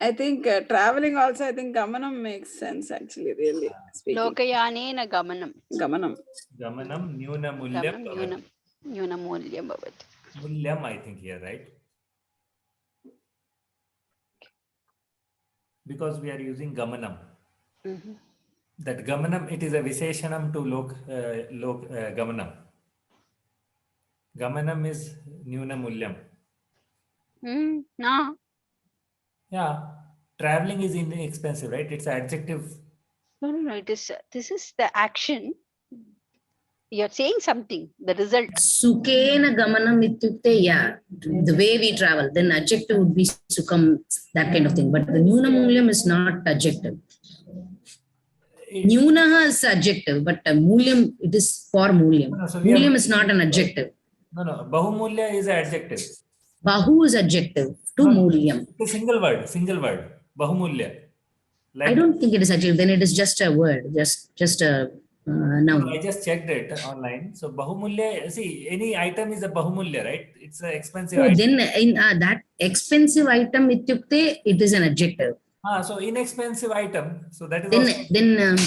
I think traveling also, I think Gamanam makes sense actually, really speaking. Lokayanena gamanam. Gamanam. Gamanam Nyuna Mulyam. Gamanam nyuna mulyam bhavati. Mulyam, I think here, right? Because we are using Gamanam. That Gamanam, it is a Visheshanam to Gamanam. Gamanam is Nyuna Mulyam. No. Yeah, traveling is inexpensive, right? It's an adjective. No. It is. This is the action. You're saying something. The result. Sukena gamanam ityukte, yeah, the way we travel, then adjective would be sukam, that kind of thing. But the nyuna mulyam is not adjective. Nyunaha is adjective, but mulyam, it is for mulyam. No, so Mulyam is not an adjective. No. Bahumulya is an adjective. Bahu is adjective to mulyam. It's a single word. Bahumulya. Like, I don't think it is adjective. Then it is just a word, just a noun. I just checked it online. So Bahumulya, see, any item is a Bahumulya, right? It's an expensive So item. then in that expensive item ityukte, it is an adjective. So inexpensive item. So that is also Then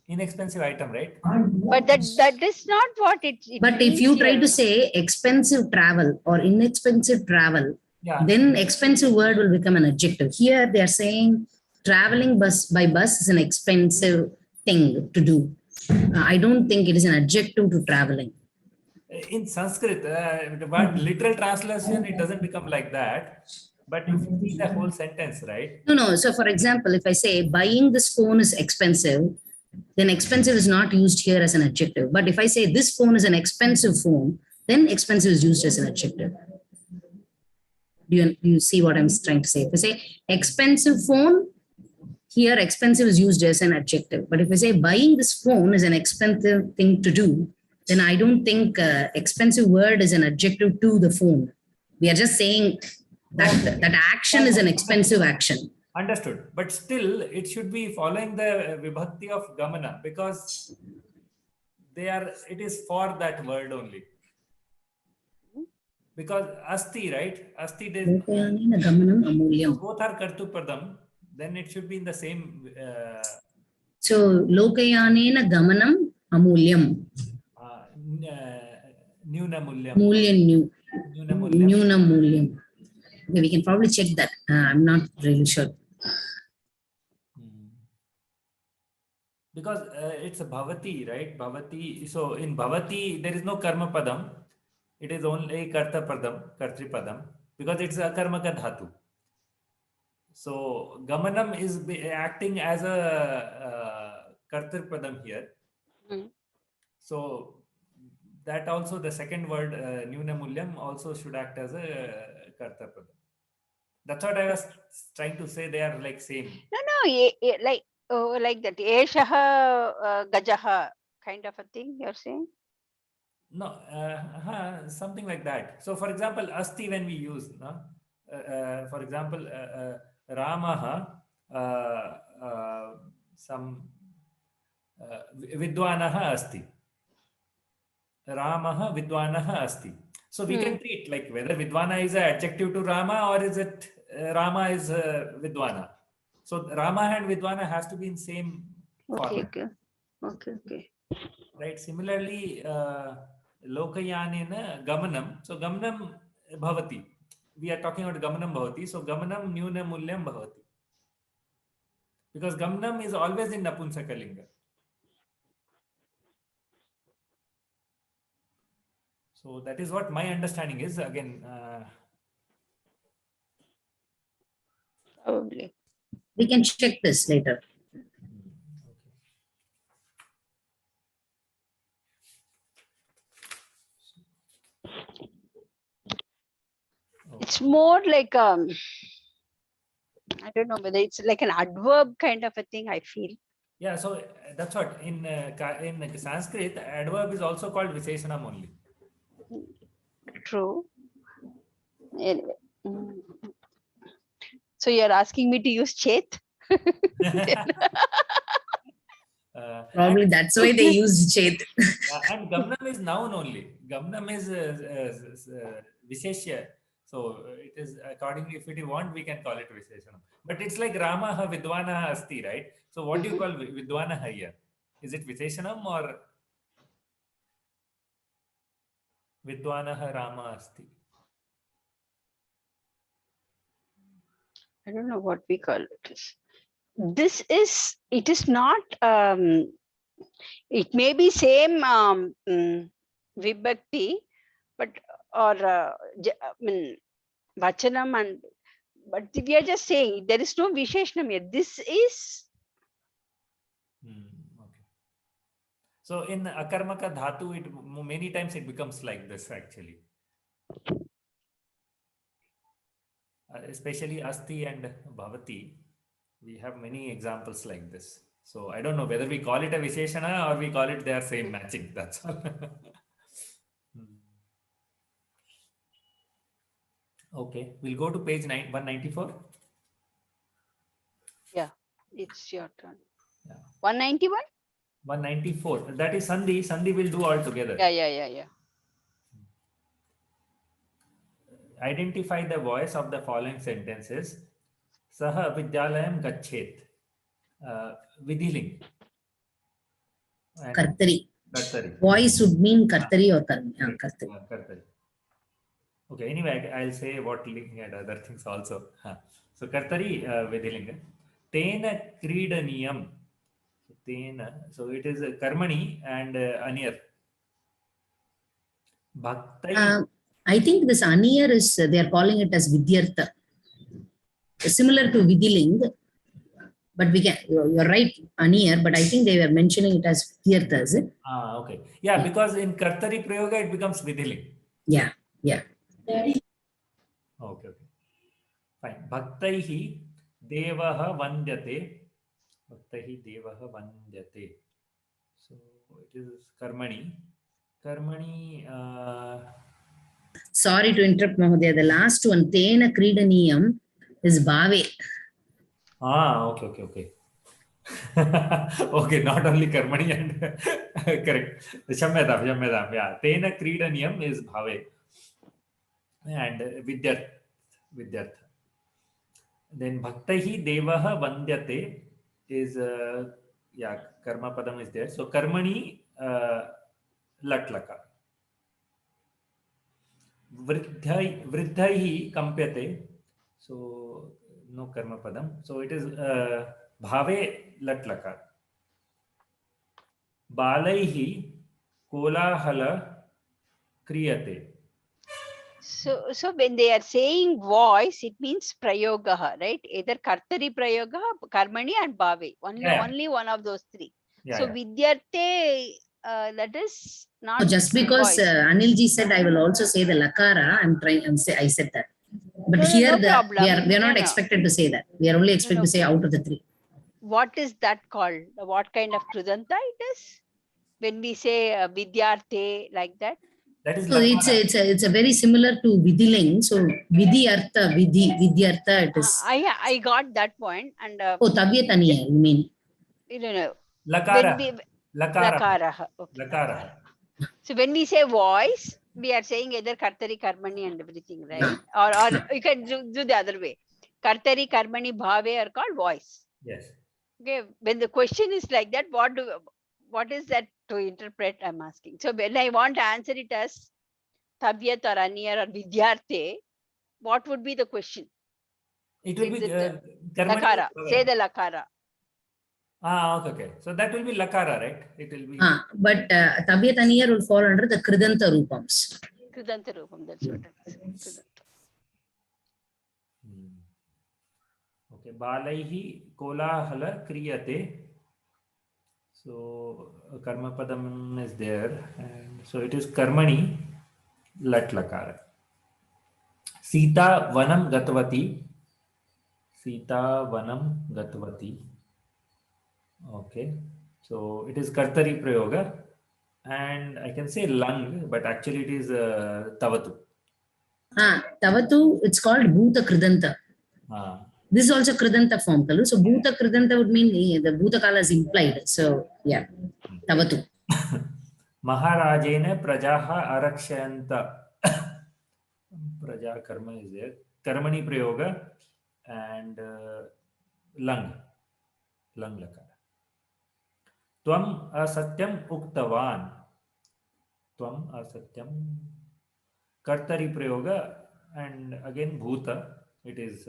inexpensive item, right? But that is not what it but if you means try here. to say expensive travel or inexpensive travel, Yeah. then expensive word will become an adjective. Here they are saying traveling by bus is an expensive thing to do. I don't think it is an adjective to traveling. In Sanskrit, but literal translation, it doesn't become like that. But if you see the whole sentence, right? No. So for example, if I say buying this phone is expensive, then expensive is not used here as an adjective. But if I say this phone is an expensive phone, then expensive is used as an adjective. Do you see what I'm trying to say? If I say expensive phone, here expensive is used as an adjective. But if I say buying this phone is an expensive thing to do, then I don't think expensive word is an adjective to the phone. We are just saying that action is an expensive action. Understood. But still, it should be following the vibhakti of Gamana because it is for that word only. Because asti, right? Asti, Lokayanena gamanam amulyam. both are kartu padam, then it should be in the same. So lokayanena gamanam amulyam. Nyuna mulyam. Mulyan Nyuna mulyam. Nyuna mulyam. Okay, we can probably check that. I'm not really sure. Because it's a bhavati, right? Bhavati. So in bhavati, there is no karma padam. It is only karta padam, kartri padam, because it's a karma ka dhatu. So gamanam is acting as a kartar padam here. Mm. So that also the second word nyuna mulyam also should act as a karta padam. That's what I was trying to say. They are like same. No, like that. Eshaha gajaha kind of a thing you're saying? No, something like that. So, for example, asti when we use, no? For example, Ramaha, some vidwanaha asti. Ramaha vidwanaha asti. So we can treat like whether vidwana is an adjective to Rama or is it Rama is vidwana. So Rama and vidwana has to be in same format. Okay. Right. Similarly, lokayanena gamanam. So gamanam bhavati. We are talking about gamanam bhavati. So gamanam nyuna mulyam bhavati. Because gamanam is always in napunsakalinga. So that is what my understanding is. Again, Probably. We can check this later. It's more like I don't know whether it's like an adverb kind of a thing, I feel. yeah, so that's what in Sanskrit, adverb is also called Visheshanam only. True. Anyway. So you're asking me to use chet? Probably that's why they used chet. And Gamnam is noun only. Gamnam is Visheshya. So it is accordingly, if you want, we can call it Visheshanam. But it's like Ramaha Vidvanaha Asti, right? So what do you call Vidvanaha here? Is it Visheshanam or Vidvanaha Rama Asti? I don't know what we call it. It is not, it may be same vibhakti, but, or, vachanam but we are just saying there is no visheshanam here. This is. Okay. So in Akarmaka Dhatu, many times it becomes like this actually. Especially Asti and Bhavati, we have many examples like this. So I don't know whether we call it a Visheshana or we call it their same matching. That's all. Okay, we'll go to page 194. Yeah, it's your turn. Yeah. 191? 194. That is Sandhi. Sandhi will do all together. Yeah. Identify the voice of the following sentences. Saha Vidyalayam Gachet. Vidhiling. Kartari. Kartari. Voice would mean Kartari or Kartari. Kartari. Okay, anyway, I'll say what linking and other things also. So Kartari Vidhilinga. Tena Kridaniyam. Tena. So it is Karmani and Aniyar. Bhaktai. I think this Aniyar is, they are calling it as Vidyartha. Similar to Vidhiling. But we can, you're right, Aniyar, but I think they were mentioning it as Vidyartha, is it? Okay. Yeah, because in Kartari Prayoga, it becomes Vidhiling. Yeah. Okay. Fine. Bhaktaihi devaha vandyate. Bhaktaihi devaha vandyate. So it is Karmani. Sorry to interrupt, Mahodaya. The last one, Tena Kridaniyam, is Bhave. Okay. Okay, not only Karmani and correct. Shamyadam. Yeah. Tena Kridaniyam is Bhave. And Vidyartha. Then Bhaktaihi Devaha Vandyate is yeah, karma padam is there. So karmani lat laka. Vriddhai kampyate. So no karma padam. So it is bhave lat laka. Balaihi kolahala kriyate. So when they are saying voice, it means prayogaha, right? Either kartari prayogaha, karmani and bhave. Only one of those three. Yeah, So yeah. vidyarte, that is not Just because voice. Anilji said, I will also say the lakara. I said that. But No, here no problem. we are not No. expected to say that. We are only expected No. to say out of the three. What is that called? What kind of krudanta it is? When we say vidyarte like that? That is So lakara. it's a very similar to vidhiling. So vidhi artha vidyartha it is. I got that point. And Oh, tavyataniya, you mean? no. Lakara. When we Lakara. lakara. Okay, Lakara. so when we say voice, we are saying either kartari, karmani and everything, right? Or you can do the other way. Kartari, karmani, bhave are called voice. Yes. Okay, when the question is like that, what is that to interpret? I'm asking. So when I want to answer it as tavyat or aniyar or vidyarte, what would be the question? It will Is be it karmani. lakara? Say the lakara. Okay. So that will be lakara, right? It will be. But tavyataniya will fall under the kridanta rupams. Kridanta rupam, that's what I'm saying. Okay. Balaihi kolahala kriyate. So karma padam is there, and so it is karmani lat lakara. Sita vanam gatvati. Sita vanam gatvati. Okay. So it is kartari prayoga, and I can say lang, but actually it is tavatu. Tavatu, it's called bhuta kridanta. This is also kridanta form. So bhuta kridanta would mean the bhuta kala is implied. So yeah, tavatu. Maharajena prajaha arakshayanta. Praja karma is there. Karmani prayoga and lang lakara. Tvam asatyam uktavan. Tvam asatyam kartari prayoga and again bhuta. It is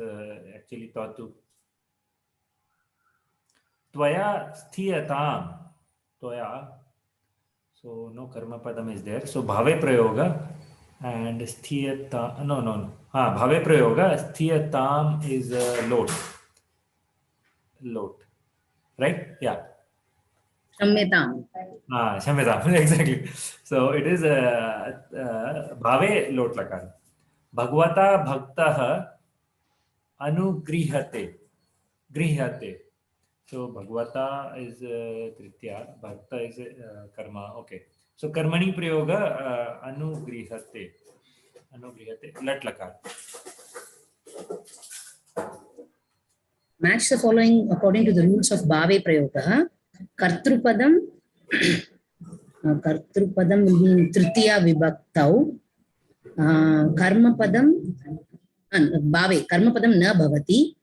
actually tatu. Tvaya sthiyatam. Tvaya. So no karma padam is there. So bhave prayoga and sthiyata. No. Bhave prayoga. Sthiyatam is lot. Right? Yeah. Shamyatam. Shamyatam. Exactly. So it is bhave lot lakar. Bhagavata bhaktah anugrihate. Grihate. So Bhagavata is Tritya, Bhakta is karma. Okay. So karmani prayoga anugrihate. Anugrihate. Lat lakar. Match the following according to the rules of bhave prayoga. Kartrupadam will be in tritiya vibhaktau. Karma padam bhave. Karma padam na bhavati.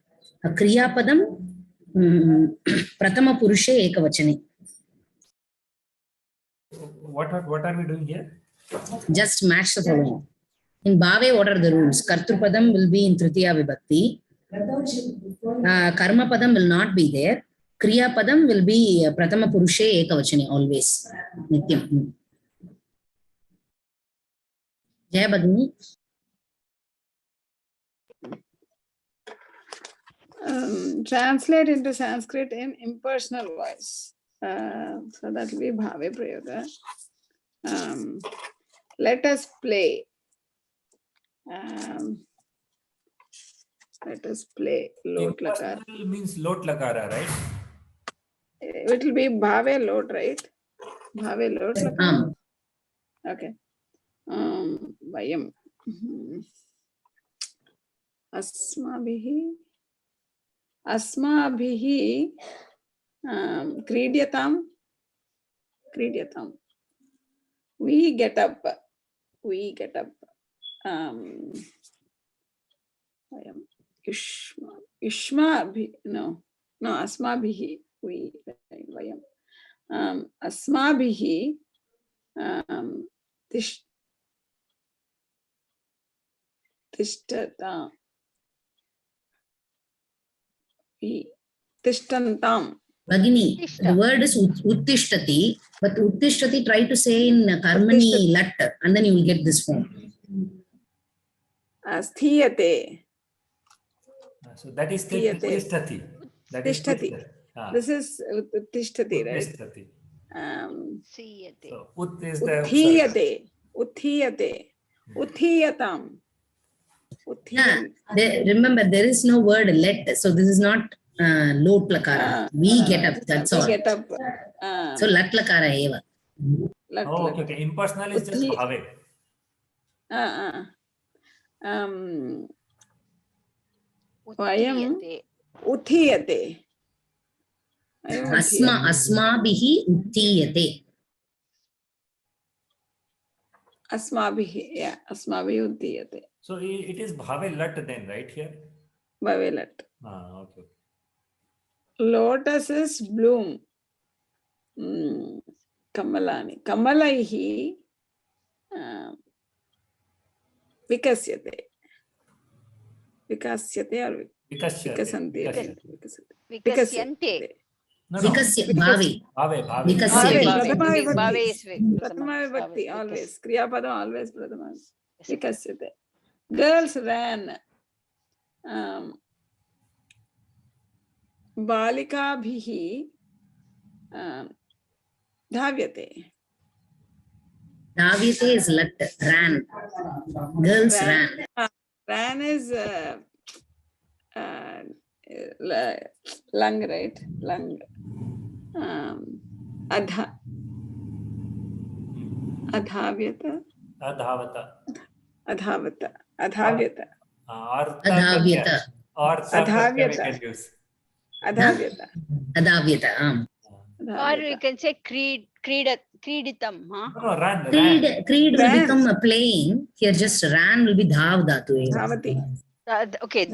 Kriya padam pratama purushe ekavachane. What are we doing here? Just match the following. In bhave, what are the rules? Kartrupadam will be in tritiya vibhakti. Karma padam will not be there. Kriya padam will be pratama purushe ekavachane always. Nityam. Jaya Bhagini. Translate into Sanskrit in impersonal voice. So that will be bhave prayoga. Let us play. Let us play. Lot lakara. Means lot lakara, right? It will be bhave lot, right? Bhave lot lakara. Okay. Vayam. Asmabhihi kridyatam. We get up. Asmabhihi. We. वयम् अस्माभिः तिष्ठताम् तिष्ठन्ताम्. Bagini, Uttishta. the word is uttishtati, but uttishtati try to say in karmani lat and then you will get this form. स्थीयते. So that is Tiyate. tishtati. That is Tishtati. tishtati. This is uttishtati, right? Tishtati. Siyate. So ut is the Uthiyate. Uthiyate. Uthiyatam. Remember, there is no word let, so this is not lot lakara. We get up, that's We all. get up. So lat lakara eva. Lat, Oh, lat. okay, okay. Impersonal is just Uthi- bhave. Vayam Uttiyate. uthiyate. Vayam uthiyate. Asmabihi uttiyate. Asmabihi, yeah, asmabihi uthiyate. So it is bhave lat then, right here? Bhavelat. Okay. Lotus is bloom. Kamalani. Kamalaihi vikasyate. Vikasyate or vikasanti. Vikasyante. No, no. Vikasya, bhave. Bhave, bhave. Vikasyate. Prathama Bhave vibhakti. is Prathama vibhakti, always. Kriyapadam always prathama. Yes. Vikasyate. Girls ran. Balikabhihi dhavyate. Dhavyate is lat, ran. Girls ran. Ran is lung, right? Lung. Adhavyata. Adhavata. Adhavata. Adhavyata. Adhavyata. Or Adhavyata. we can use. Adhavyata. Adhavyata. Or you can say Kriditam. Huh? No, run. Creed will Ran. become a playing. Here just ran will be dhav dhatu. Dhavati. Okay,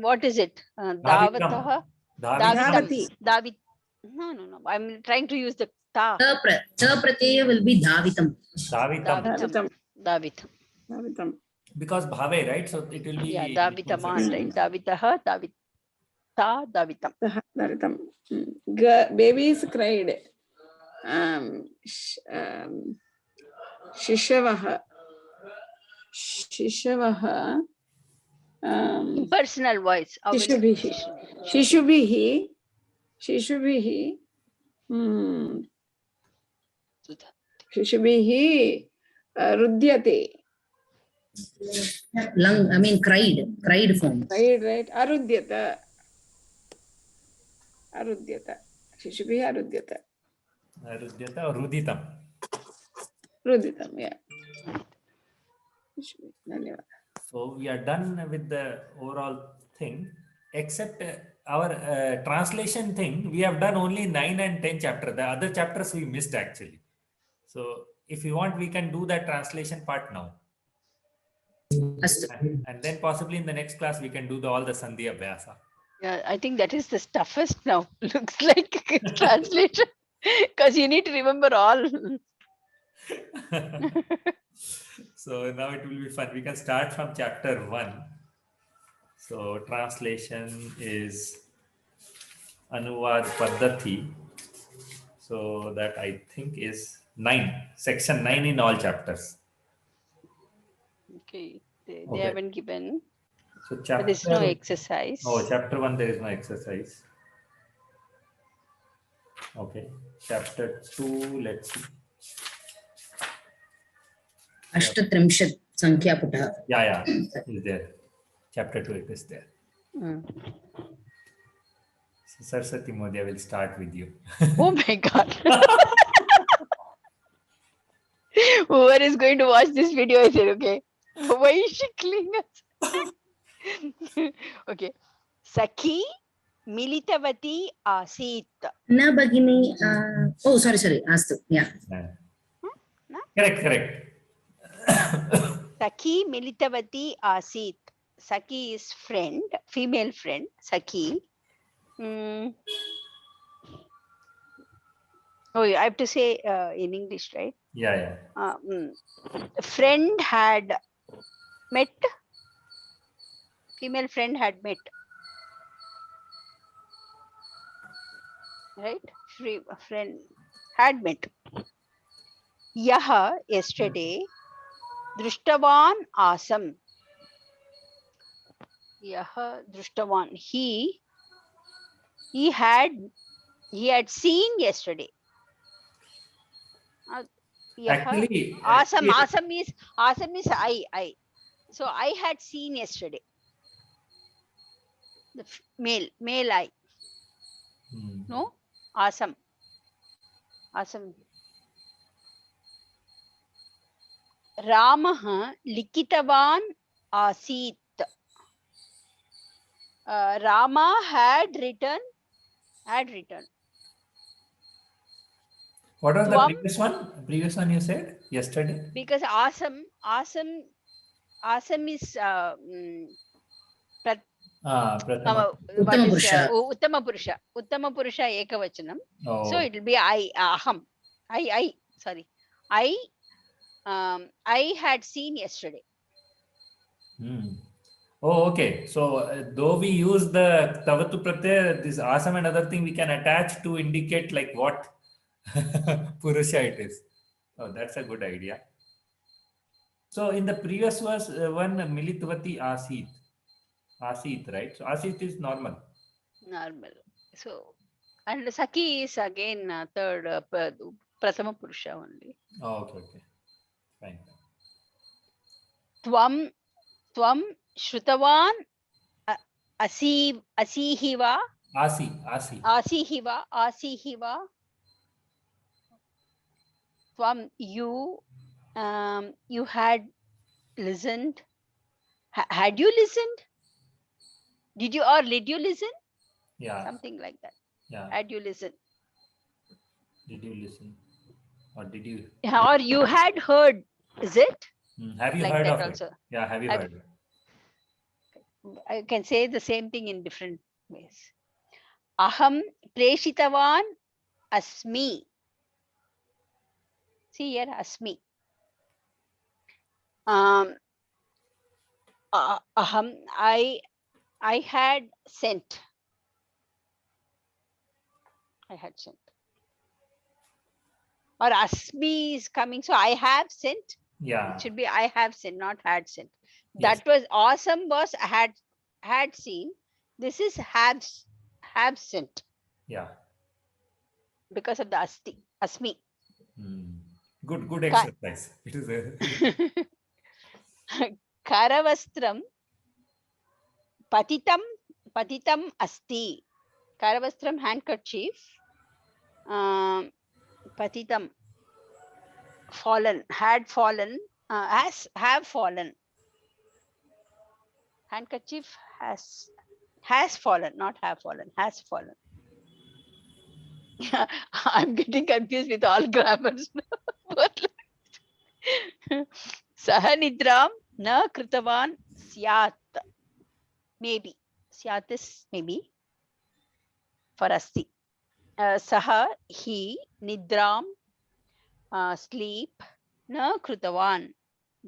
what is it? Davataha? Dhavati. Davit. No. I'm trying to use the ta. Ta pratyaya will be dhavitam. Davitam. Dhavitam. Davitam. Dhavitam. Because bhave, right? So it will be. Yeah, Davitaman, right? Davitaha, Davitam. Dhavitam. Babies cried. Shishavaha. Personal voice. Shishubhihi. Shishubhihi. Shishubhihi rudyate. Lung, I mean cried form. Right. Arudyata. Shishubhihi arudyata. Rudyata or Ruditam. Ruditam, yeah. Dhanyavad. So we are done with the overall thing, except our translation thing. We have done only 9 and 10 chapters. The other chapters we missed actually. So if you want, we can do that translation part now. Astu. And then possibly in the next class, we can do all the Sandhi Abhyasa. Yeah, I think that is the toughest now. Looks like translation. Because you need to remember all. So now it will be fun. We can start from chapter 1. So translation is Anuvad Paddhati. So that I think is 9, section 9 in all chapters. Okay, they Okay. haven't given. So But chapter. there's no exercise. Oh, chapter 1 there is no exercise. Okay, chapter 2. Let's see. Ashtatrimshat Sankhya Putah. Yeah, is there. Chapter 2 it is there. Mm. So Saraswati Modi, I will start with you. Oh my God. Whoever is going to watch this video, I said, okay, why is she killing us? Okay. Sakhi Militavati Asit. Na bagini. Oh, sorry. Astu. Yeah. Correct. Sakhi Militavati Asit. Sakhi is friend, female friend. Sakhi. Oh, I have to say in English, right? Yeah. Friend had met. Female friend had met. Right? Friend had met. Yaha yesterday. Drushtavan asam. Yaha drushtavan. He had seen yesterday. Yaha Actually, asam. Asam is I. So I had seen yesterday. The male I. No? Asam. Ramah likitavan asit. Rama had written. What was the Tvam, previous one? Previous one you said yesterday? because asam is Prathama. what Uttama is Purusha. Uttama Purusha ekavachanam. Oh. So it will be I, aham. Sorry. I had seen yesterday. Oh, okay. So though we use the Tavatu Pratyaya, this asam and other thing we can attach to indicate like what Purusha it is. Oh, that's a good idea. So in the previous verse, one Militvati Asit. Asit, right? So Asit is normal. Normal. So, and Saki is again third Prathama Purusha only. Oh, okay. Fine. Tvam Shrutavan Asihiva. Asihiva. Tvam, you had listened. Had you listened? Did you listen? Yeah. Something like that. Yeah. Had you listened? Did you listen? Or did you? Or you had heard? Is it? Have you Like heard that of also. it? Yeah. Have you heard? I can say the same thing in different ways. Aham preshitavan asmi. See here, asmi. Aham, I had sent. Or asmi is coming, so I have sent. Yeah. It should be I have sent, not had sent. Yes. That was awesome. Was had seen. This is have sent. Yeah. Because of the asmi. Good exercise. It is Karavastram patitam asti. Karavastram handkerchief. Patitam fallen, have fallen. Handkerchief has fallen, not have fallen, has fallen. I'm getting confused with all grammars. Sahanidram na kritavan syat. Maybe. Syat is maybe. For asti. Saha, he, nidram, sleep, na kritavan,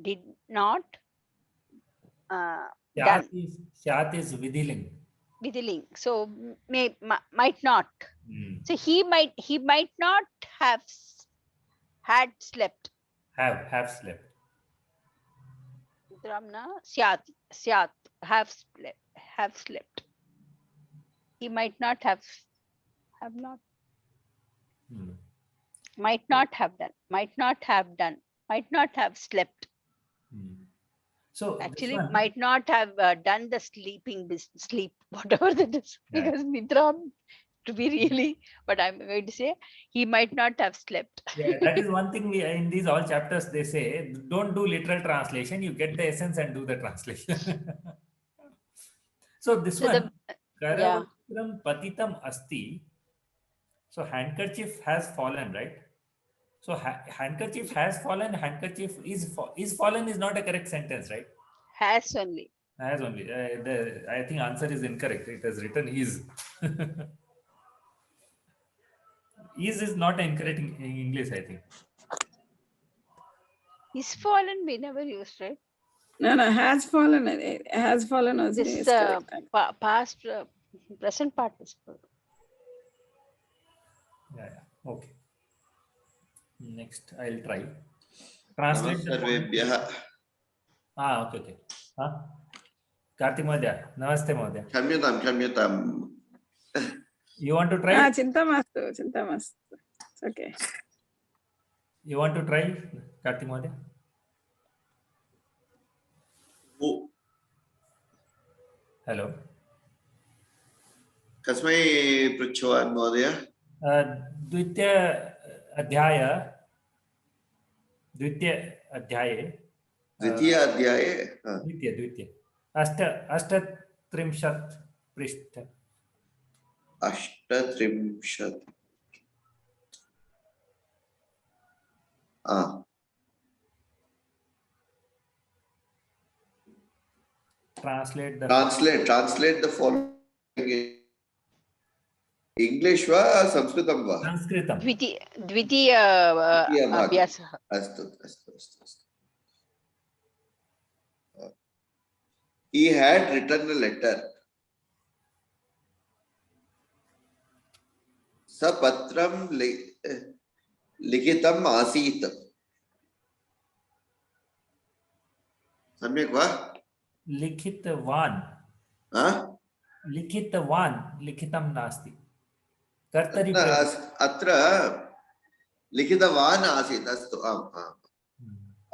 did not done. Syat is Vidiling. Vidiling. So might not. So he might not have had slept. Have slept. Dramna syat have slept. He might not have not. Might not have done. Might not have done. Might not have slept. So actually might not have done the sleep, whatever that is, because nidram to be really, but I'm going to say he might not have slept. Yeah, that is one thing in these all chapters they say, don't do literal translation, you get the essence and do the translation. So this one, Karavastram patitam asti. So handkerchief has fallen, right? So handkerchief has fallen, handkerchief is fallen is not a correct sentence, right? Has only. Has only. I think answer is incorrect. It has written is. is not incorrect in English, I think. Is fallen we never used, right? No, has fallen. Has fallen also This is correct. past present participle. Yeah. Okay. Next, I'll try. Translate the following. Okay. Kartik Mohdaya, Namaste Mohdaya. Kamyatam. You want to try? Chinta mastu. It's okay. You want to try, Kartik Mohdaya? Hello. Kasmai Pruchhavan Mohdaya? द्वितीय अध्याये द्वितीय अष्टत्रिंशत् पृष्ठ 38. Translate the following. English va Sanskritam va? Sanskritam. द्वितीय अभ्यासः. Astu. He had written a letter. Sapatram likitam asit. सम्यक् वा? लिखितवान्. लिखितं नास्ति. कर्तरि अत्र लिखितवान् आसीत्. अस्तु, आम्.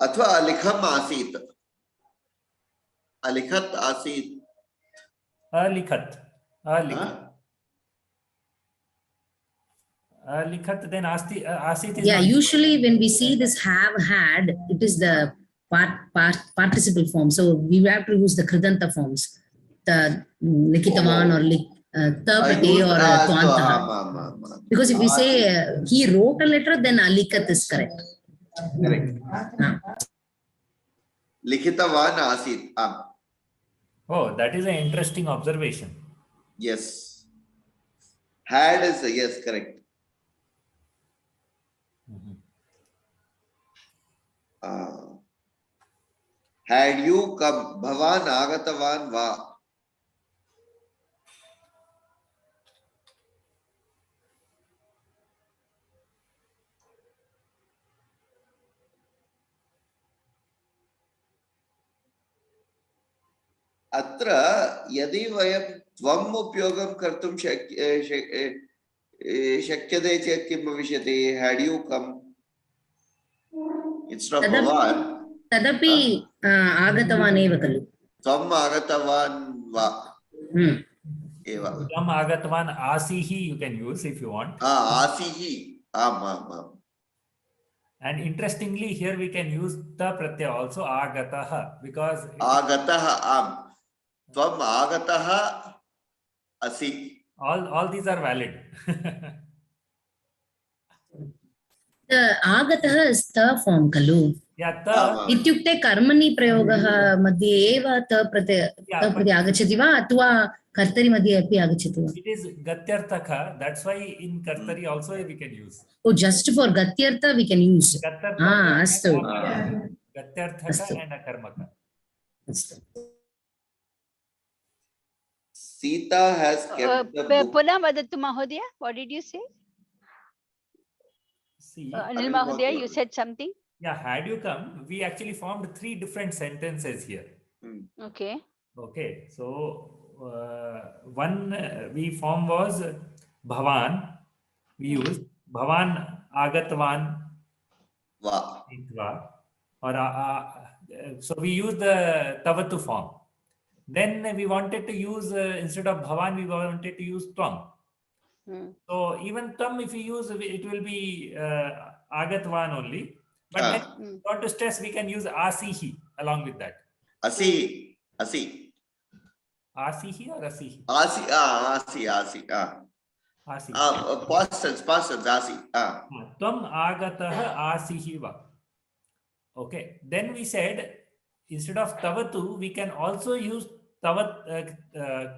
अथवा अलिखम् आसीत्. अलिखत् आसीत्. अलिखत् then आसीत् is Yeah, not. usually when we see this have had, it is the participle form. So we have to use the kridanta forms. The likitavan or tapate or twanta. Because if we say he wrote a letter, then alikat is correct. Correct. Likitavan asit. Oh, that is an interesting observation. Yes. Had is yes, correct. Had you come, Bhavan Agatavan Va. अत्र यदि वयं त्वम् उपयोगं कर्तुं शक्यते चेत् किं भविष्यति? Had you come instead of Bhavan? तदपि आगतवान् एव खलु. त्वम् आगतवान् वा एव. त्वम् आगतवान् आसीहि you can use if you want. आसीहि. आम्. And interestingly, here we can use ta pratyaya also agatah because आगतः आम्. त्वम् आगतः असि. all these are valid. The आगतः is the form खलु. Yeah, ta. इत्युक्ते कर्मणि प्रयोगः मध्ये एव प्रति आगच्छति वा अथवा कर्तरि मध्ये अपि आगच्छति वा? It is gatyarthaka. That's why in kartari also we can use. Oh, just for gatyartha we can use. Astu. Gatyarthaka and akarmaka. Sita has kept the book. Punah vadatu Mahodaya. What did you say? See, Anil Mahodaya, you said something? yeah, had you come, we actually formed 3 different sentences here. Okay. Okay, so one we form was Bhavan. We used Bhavan Agatvan Va. or so we used the Tavatu form. Then we wanted to use instead of Bhavan, we wanted to use Tvam. So even Tvam, if we use, it will be Agatvan only. But then, not to stress, we can use Asihi along with that. Asi. Asihi or Asihi? Asi. Asihi. Past tense, Asi. Tvam agatah asihi va. Okay. Then we said, instead of tavatu, we can also use tavat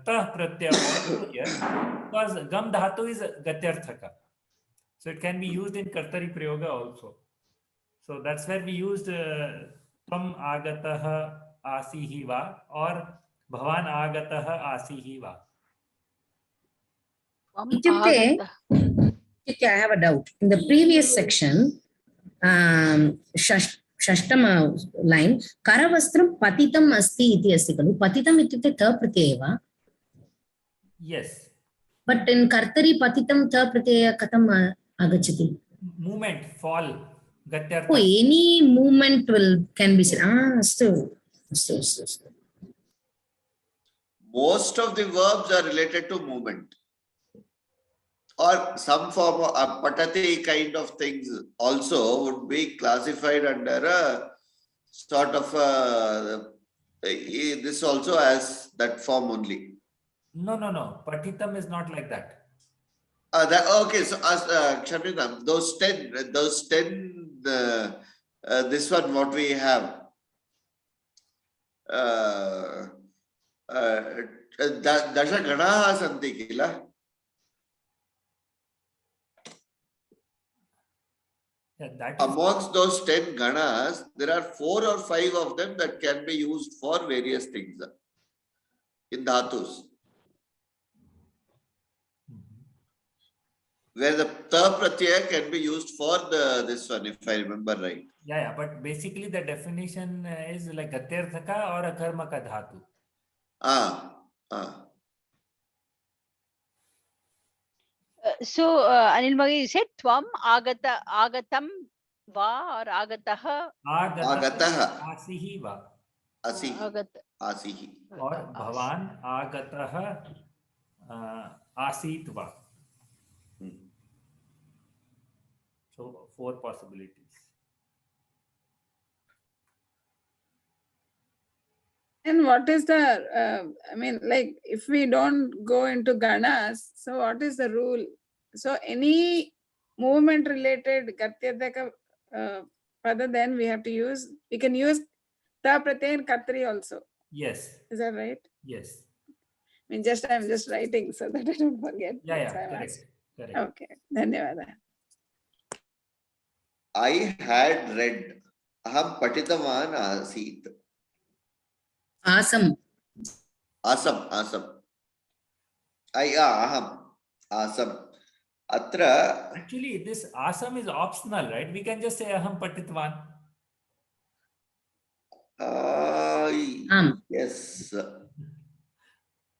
tah pratyaya also here because gam dhatu is gatyarthaka. So it can be used in Kartari Prayoga also. So that's where we used Tvam Agatah Asihi Va or Bhavan Agatah Asihi Va. Ityukte, I have a doubt. In the previous section, Shashtama line, Karavastram Patitam Asti iti asti khalu. Patitam ityukte tha pratyaya va? Yes. But in Kartari Patitam tha pratyaya katam agachati? Movement, fall, Gatyartha. Oh, any movement can be said. Astu. Most of the verbs are related to movement or some form of patati kind of things also would be classified under a sort of this also has that form only. No. Patitam is not like that. Okay, so as Kshamita, those 10, this one what we have. Dasha Ganaha Santi Kila. Yeah, that is Amongst those 10 ganas, there are 4 or 5 of them that can be used for various things in dhatus. Where the ta pratyaya can be used for this one, if I remember right. Yeah, but basically the definition is like Gatyarthaka or a Karmaka Dhatu. So, Anil Magi, you said Tvam Agatam Va or Agataha? Agataha. Asihi Va. Asihi. Or Bhavan Agataha Asit Va. So 4 possibilities. And what is the, I mean, like, if we don't go into ganas, so what is the rule? So any movement related Gatyadaka pada, then we have to use, we can use ta pratyaya in Katri also. Yes. Is that right? Yes. I mean, I'm just writing so that I don't forget. Yeah, That's why I'm correct. asking. Correct. Okay, dhanyawada. I had read. Aham patitavan asit. Asam. Asam. Aham. Asam. Atra. Actually, this asam is optional, right? We can just say aham patitvan. Yes.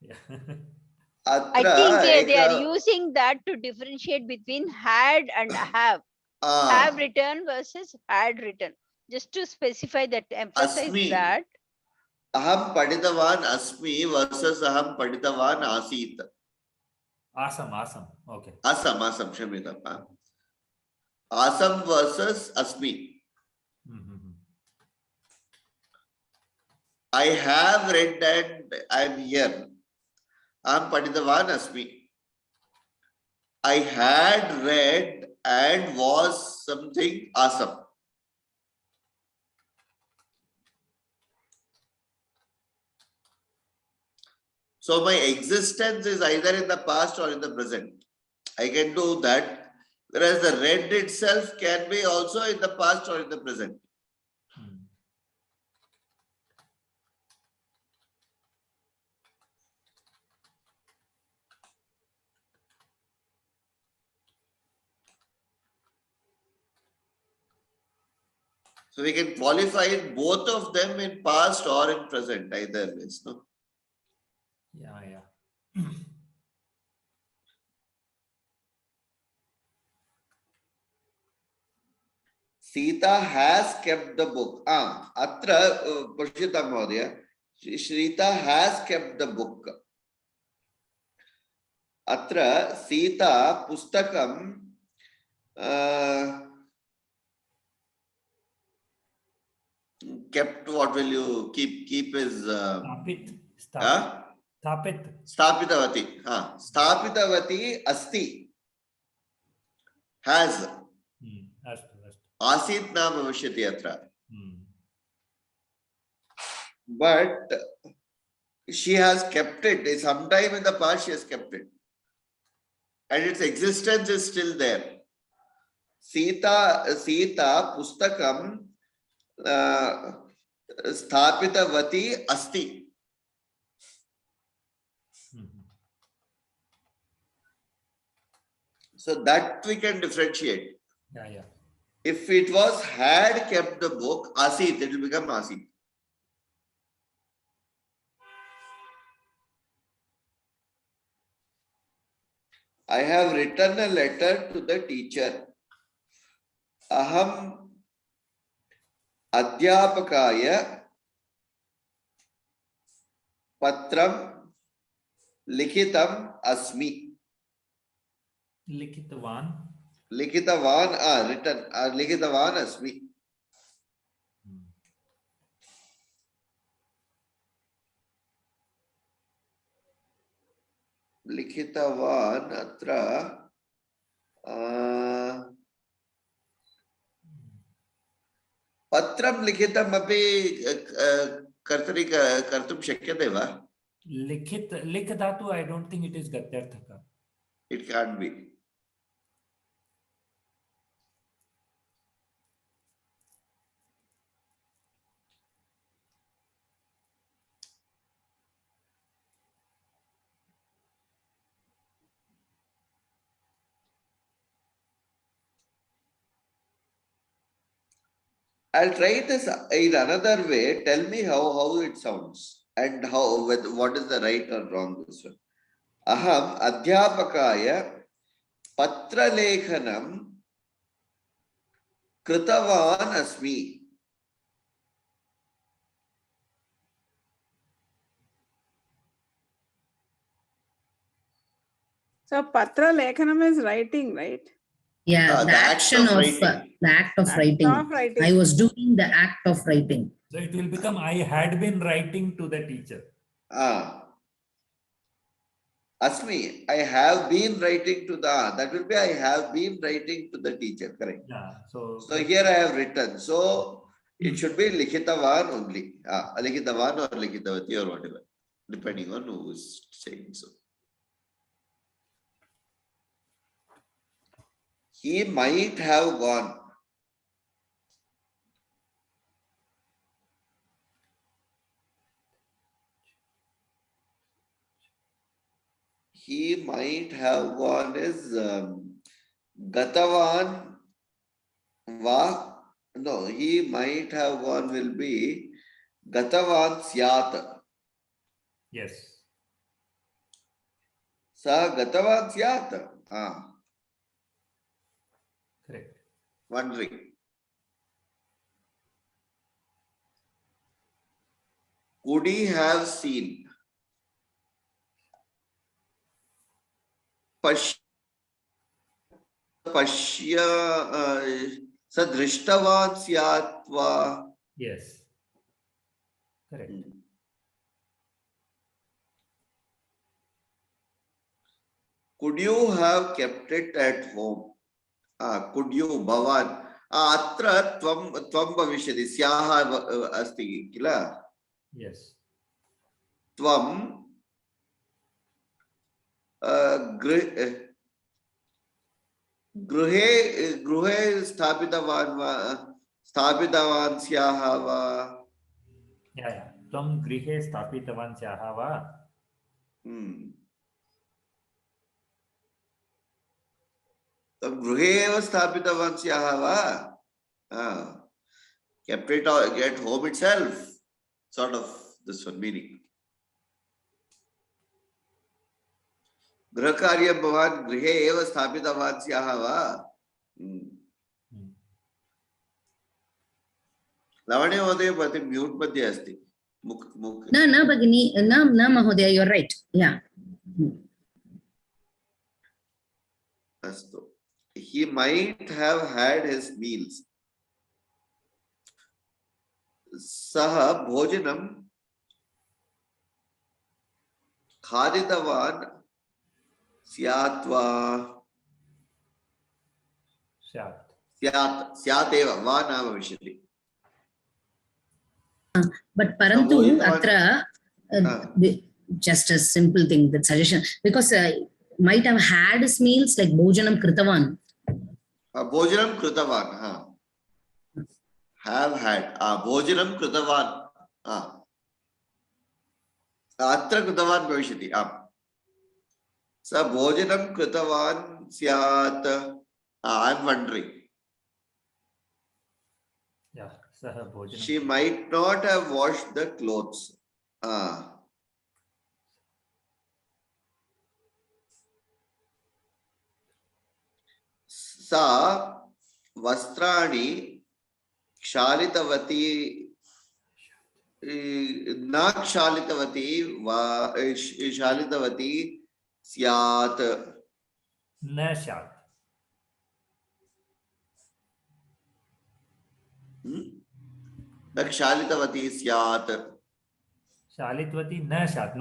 Yeah. I think they are using that to differentiate between had and have. Have written versus had written. Just to specify that, emphasize Asmi. that. Aham paditavan asmi versus aham paditavan asit. Asam. Okay. Asam, Shamita. Asam versus asmi. I have read and I am here. Aham paditavan asmi. I had read and was something asam. So my existence is either in the past or in the present. I can do that. Whereas the read itself can be also in the past or in the present. So we can qualify both of them in past or in present, either ways. No? Yeah. Sita has kept the book. Atra Pushita Mahodaya. Sita has kept the book. Atra Sita Pustakam kept. What will you keep? Keep is Stapitavati. Stapitavati asti. Has. Asit na bhavishyati atra. But she has kept it. Sometime in the past she has kept it. And its existence is still there. Sita पुस्तकं स्थापितवती अस्ति. So that we can differentiate. Yeah. If it was had kept the book, asit, it will become asit. I have written a letter to the teacher. Aham adhyapakaya patram likhitam asmi. Likitavan. Likitavan, written, likitavan asmi. Likitavan atra patram likhitam api kartum shakyate va? Likadatu, I don't think it is Gatyarthaka. It can't be. I'll try this in another way. Tell me how it sounds and what is the right or wrong this one. Aham adhyapakaya patralekhanam kritavan asmi. So patra lekhanam is writing, right? Yeah, the action of writing. the act of Act writing. of writing. I was doing the act of writing. So it will become I had been writing to the teacher. Asmi, I have been writing to the, that will be I have been writing to the teacher, correct? Yeah. So here I have written. So it should be Likhitavan only. Likhitavan or Likhitavati or whatever, depending on who is saying so. He might have gone. He might have gone is Gatavan va. No, he might have gone will be Gatavan Syat. yes. Sa Gatavan Syat. Correct. Wondering. Could he have seen? Pashya sadrishtavan syatva. Yes. Correct. Could you have kept it at home? Could you, Bhavan? Atra tvam bhavishyati. Syaha asti kila. Yes. Tvam गृहे स्थापितवान् स्याः वा? Yeah. Tvam grihe stapitavan syaha va. तम गृहे एव स्थापितवान् स्याः वा? Kept it at home itself. Sort of this one meaning. गृहकार्यं भवान् गृहे एव स्थापितवान् स्याः वा? लावण्य महोदय प्रति म्यूट मध्ये अस्ति. न भगिनी, न महोदय, you are right. Yeah. अस्तु. He might have had his meals. सः भोजनं खादितवान् स्यात् वा? स्यात् एव वा न भविष्यति. But parantu atra just a simple thing, that suggestion, because might have had his meals like bhojanam kritavan. भोजनं कृतवान्, have had, भोजनं कृतवान्, अत्र कृतवान् भविष्यति, स भोजनं कृतवान् स्यात्, I am wondering. Yeah, सः भोजनं. She might not have washed the clothes. सा वस्त्राणि क्षालितवती, न क्षालितवती वा क्षालितवती स्यात्, न स्यात्. न क्षालितवती स्यात्, शालितवती न स्यात्.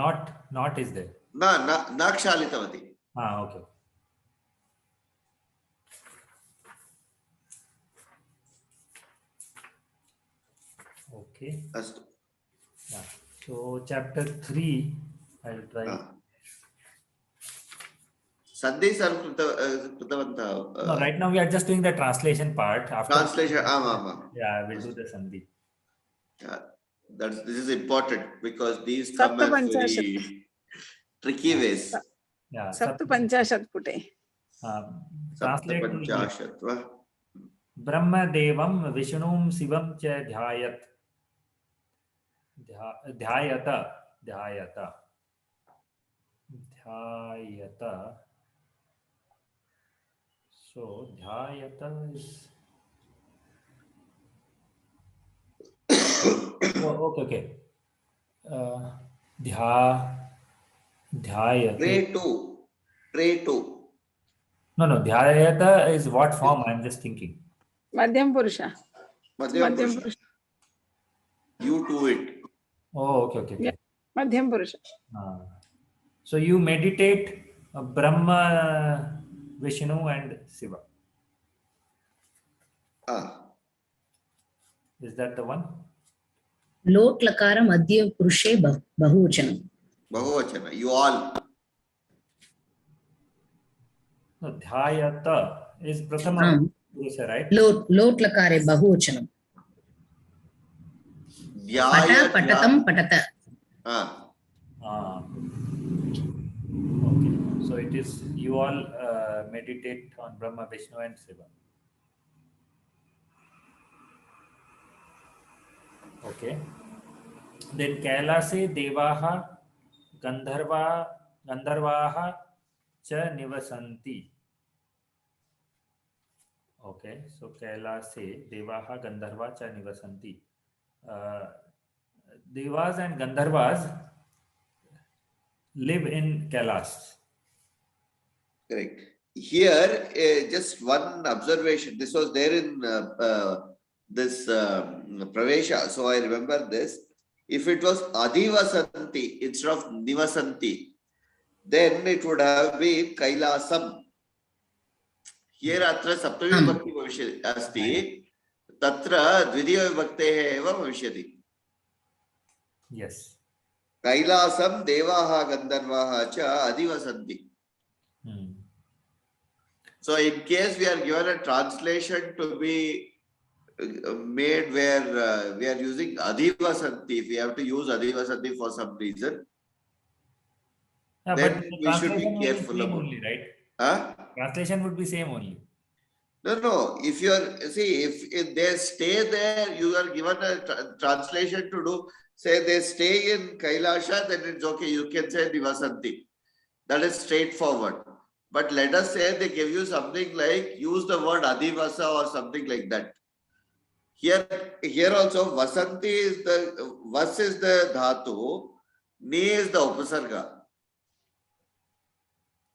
Not is there. न क्षालितवती. Okay. Okay. अस्तु. Yeah. So chapter 3, I'll try. सन्धि सर्व कृतवन्तः. No, right now we are just doing the translation part. After Translation, yeah, we'll do the sandhi. This is important because these come as very tricky ways. Yeah. सप्तपञ्चाशत् पुटे. Translate to English. सप्तपञ्चाशत् वा? ब्रह्मदेवं विष्णुं शिवं च ध्यायत. So dhyayata is okay. Dhyayata. Pray to. No, dhyayata is what form? I'm just thinking. मध्यम पुरुष. You do it. Oh, okay. Yeah. मध्यम पुरुष. So you meditate Brahma, Vishnu and Shiva. Is that the one? लोट लकार मध्य पुरुषे बहुवचनम्. बहुवचन. You all. No, dhyayata is prathama purusha, right? लोट लकारे बहुवचनम्. पठ पठतं पठत. Okay, so it is you all meditate on Brahma, Vishnu and Shiva. Okay. Then Kailase Devaha Gandharvaha cha nivasanti. Okay, so Kailase Devaha Gandharva cha nivasanti. Devas and Gandharvas live in Kailas. Correct. Here, just one observation. This was there in this Pravesha. So I remember this. If it was Adivasanti instead of Nivasanti, then it would have been Kailasam. Here atra saptami vibhakti bhavishyati asti, tatra dvidiya vibhakteः eva bhavishyati. Yes. Kailasam devaha gandharvaha cha adivasanti. So in case we are given a translation to be made where we are using Adhivasanti, if we have to use Adhivasanti for some reason, then we should be careful about only, right? Huh? Translation would be same only. No. If you are, see, if they stay there, you are given a translation to do, say they stay in Kailasha, then it's okay, you can say Nivasanti. That is straightforward. But let us say they give you something like, use the word Adivasa or something like that. Here also, Vasanti is the, Vas is the Dhatu, Ni is the Upasarga.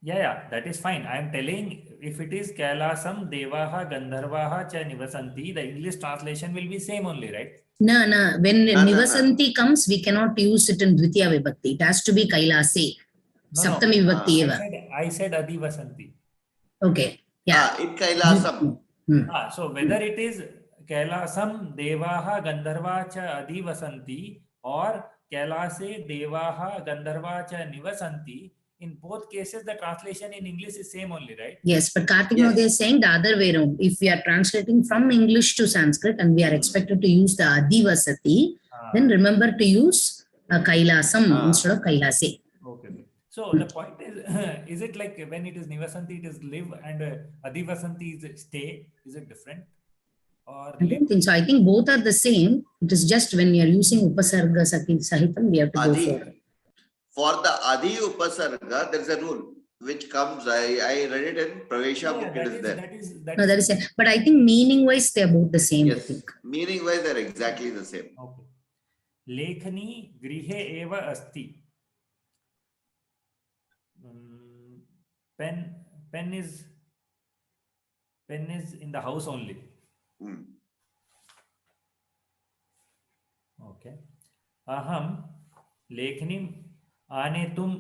Yeah, that is fine. I am telling, if it is Kailasam, Devaha, Gandharvaha, cha Nivasanti, the English translation will be same only, right? No. When Nivasanti comes, we cannot use it in Dvitiya Vibhakti. It has to be Kailase. Saptami Vibhakti eva. I said Adivasanti. Okay. Yeah. In Kailasam. So whether it is Kailasam, Devaha, Gandharva cha Adivasanti or Kailase, Devaha, Gandharva cha Nivasanti, in both cases, the translation in English is same only, right? Yes, but Karthik Yes. Modi is saying the other way around. If we are translating from English to Sanskrit and we are expected to use the Adivasati, then remember to use Kailasam instead of Kailase. Okay. So the point is it like when it is Nivasanti, it is live, and Adivasanti is stay? Is it different? Or I live? don't think so. I think both are the same. It is just when you are using Upasarga Sahitam, we have to go Adi. for. For the Adi Upasarga, there is a rule which comes, I read it in Pravesha Yeah, book, it is there. No, that is it. But I think meaning wise, they are both the same. I Yes, think. meaning wise, they're exactly the same. Okay. Lekhani grihe eva asti. Pen is in the house only. Hmm. Okay. Aham lekhnim anetum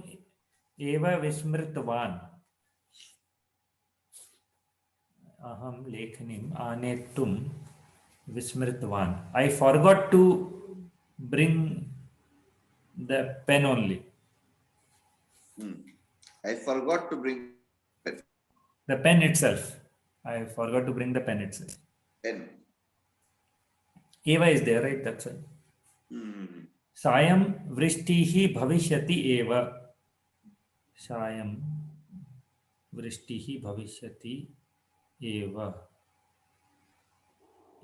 eva vismritvan. Aham lekhnim anetum vismritvan. I forgot to bring the pen only. Hmm. I forgot to bring The pen itself. I forgot to bring the pen itself. pen. Eva is there, right? That's it. Hmm. Sayam vrishtihi bhavishyati eva. Sayam vrishtihi bhavishyati eva.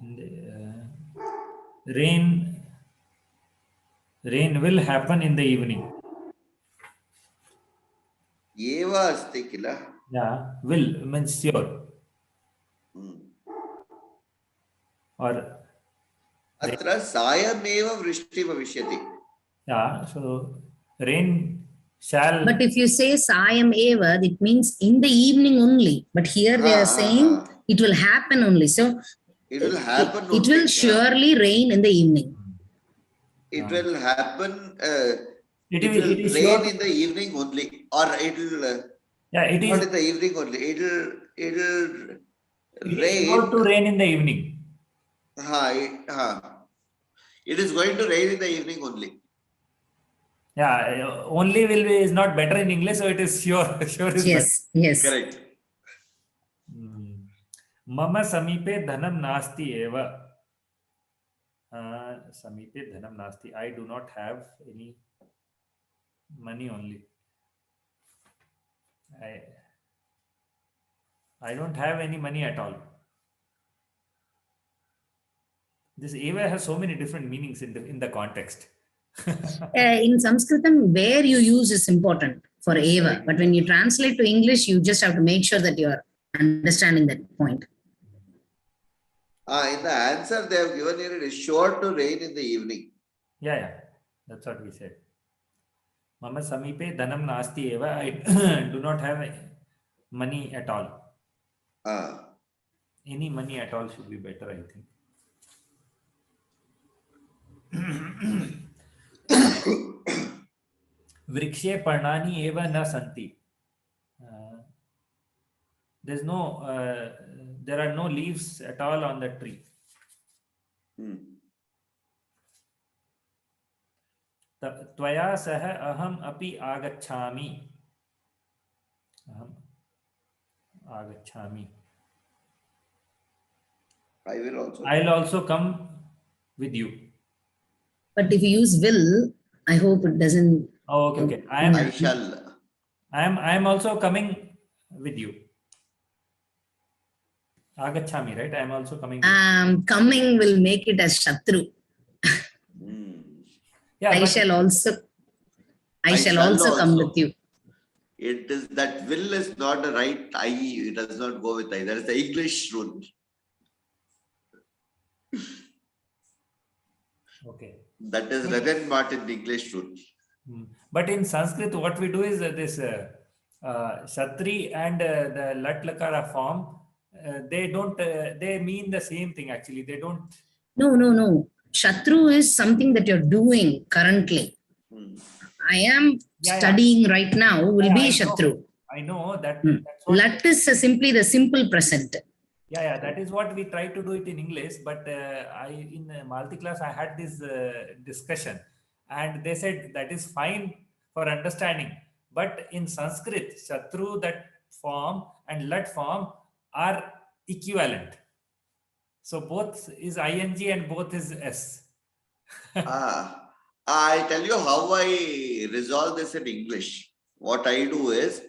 In the, rain will happen in the evening. Eva asti kila. Yeah, will means sure. Hmm. Or Atra sayameva vrishti bhavishyati. yeah, so rain shall. But if you say Sayam Eva, it means in the evening only. But here they are saying it will happen only. So It will happen. it only, will yeah. surely rain in the evening. It will happen. It It is- will it is rain sure- in the evening only, or it will Yeah, it not is. in the evening only. It'll It is rain. sure to rain in the evening. It is going to rain in the evening only. Yeah, only will be is not better in English, so it is sure. Sure is Yes, yes. Correct. better. Mama samipe dhanam nasti eva. Samipe dhanam nasti. I do not have any money only. I don't have any money at all. This eva has so many different meanings in the context. In Sanskritam, where you use is important for Eva. But when you translate to English, you just have to make sure that you are understanding that point. In the answer they have given here, it is sure to rain in the evening. Yeah, that's what we said. Mama samipe dhanam nasti eva. I do not have money at all. Any money at all should be better, I think. Vrikshe parnani eva na santi. There are no leaves at all on the tree. Tvaya saha aham api agachami. Aham agachami. I will also. I'll also come with you. But if you use will, I hope it doesn't. Oh, okay. I shall. I am also coming with you. Agachami, right? I am also coming. Coming will make it as Shatru. Yeah, I but- shall also come with you. It is that will is not the right I. It does not go with I. That is the English rule. Okay. That is written not in the English rule. But in Sanskrit, what we do is this Shatri and the Lat Lakara form, they don't, they mean the same thing actually. They don't. No. Shatru is something that you're doing currently. I am studying right now will be Shatru. I know that. That's what Lat is simply the simple present. Yeah, that is what we try to do it in English. But in Malti class, I had this discussion, and they said that is fine for understanding, But in Sanskrit, Shatru, that form, and Lat form are equivalent. So both is ing and both is s. I tell you how I resolve this in English. What I do is,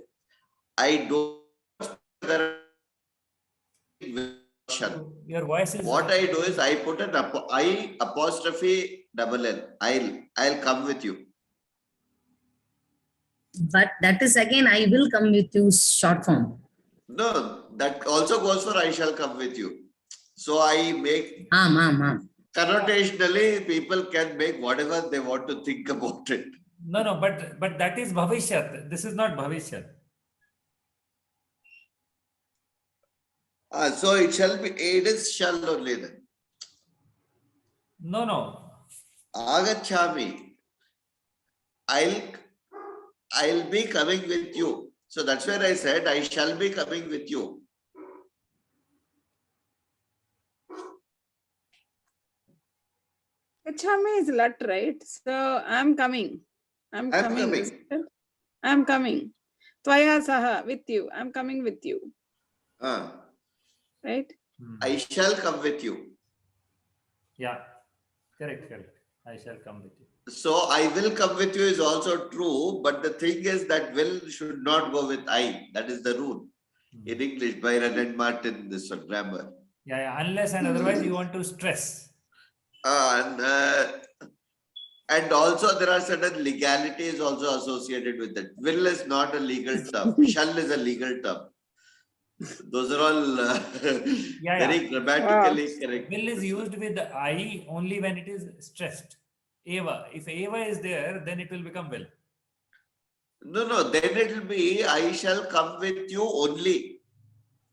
I don't. Your voice is. What I do is I put an I apostrophe double L. I'll come with you. But that is again, I will come with you short form. No, that also goes for I shall come with you. So I make connotationally, people can make whatever they want to think about it. No, but that is bhavishyat. This is not bhavishyat. So it is shall only then. No. Agachami. I'll be coming with you. So that's where I said I shall be coming with you. Gachami is lat, right? So I'm coming. I'm coming. I'm coming. Tvaya saha, with you. I'm coming with you. Right? I shall come with you. Yeah, correct. I shall come with you. So I will come with you is also true, but the thing is that will should not go with I. That is the rule in English by Renan Martin, this one, grammar. Yeah, unless and otherwise you want to stress. And also there are certain legalities also associated with it. Will is not a legal term. Shall is a legal term. Those are all very grammatically correct. Will is used with I only when it is stressed. Eva. If Eva is there, then it will become will. No, then it will be I shall come with you only.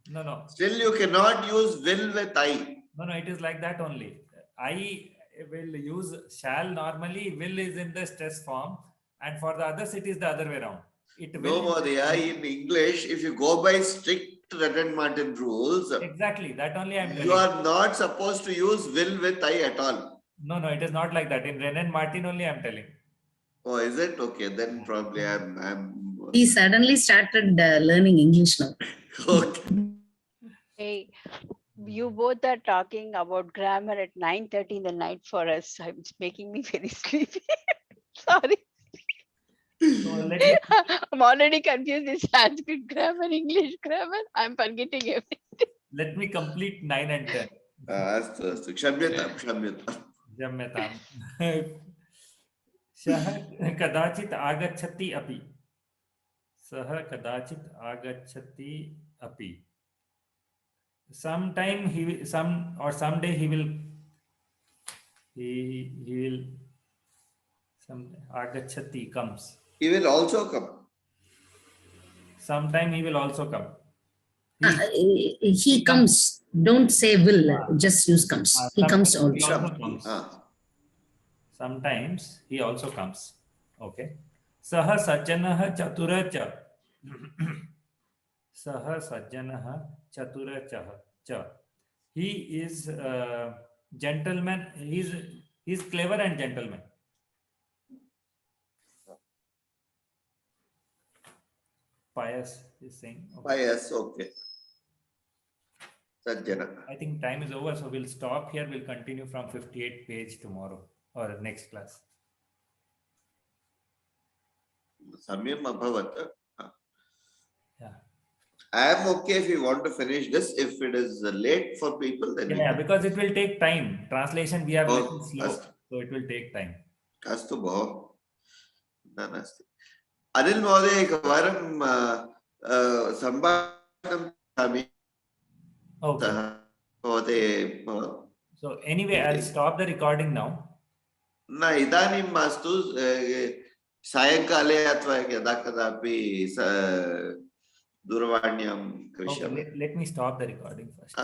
No. Still you cannot use will with I. No, it is like that only. I will use shall normally, will is in the stress form, and for the others it is the other way around. No, Madhya, in English, if you go by strict Renan Martin rules, exactly, that only I'm telling. You are not supposed to use will with I at all. No, it is not like that. In Renan Martin only I'm telling. Oh, is it? Okay, then probably I'm He suddenly started learning English now. Okay. Hey, you both are talking about grammar at 9:30 in the night for us. It's making me very sleepy. Sorry. So I'm already confused with Sanskrit grammar, English grammar. I'm forgetting everything. Let me complete 9 and 10. Astu. Kshamyatam. Jamyatam. Sah kadachit agachati api. Sah kadachit agachati api. Sometime someday he will agachati comes. He will also come. Sometime he will also come. He comes. Don't say will. Just use comes. He comes also. Sometimes he also comes. Okay. Saha sajjanah chaturacha. Saha sajjanah chaturacha. He is gentleman. He's clever and gentleman. Pious is saying. Okay. Pious, okay. Sajjana. I think time is over, so we'll stop here. We'll continue from 58 page tomorrow or next class. Samyam abhavat. Yeah. I am okay if you want to finish this. If it is late for people, then because it will take time. Translation we have little slow, so it will take time. Astu bhav. Nanasti. Anil Mohoday ekvaram sambhasham kami. Okay. So anyway, I'll stop the recording now. Na idanim mastu sayankale athva yada kadapi duravanyam krishyam. Okay, let me stop the recording first.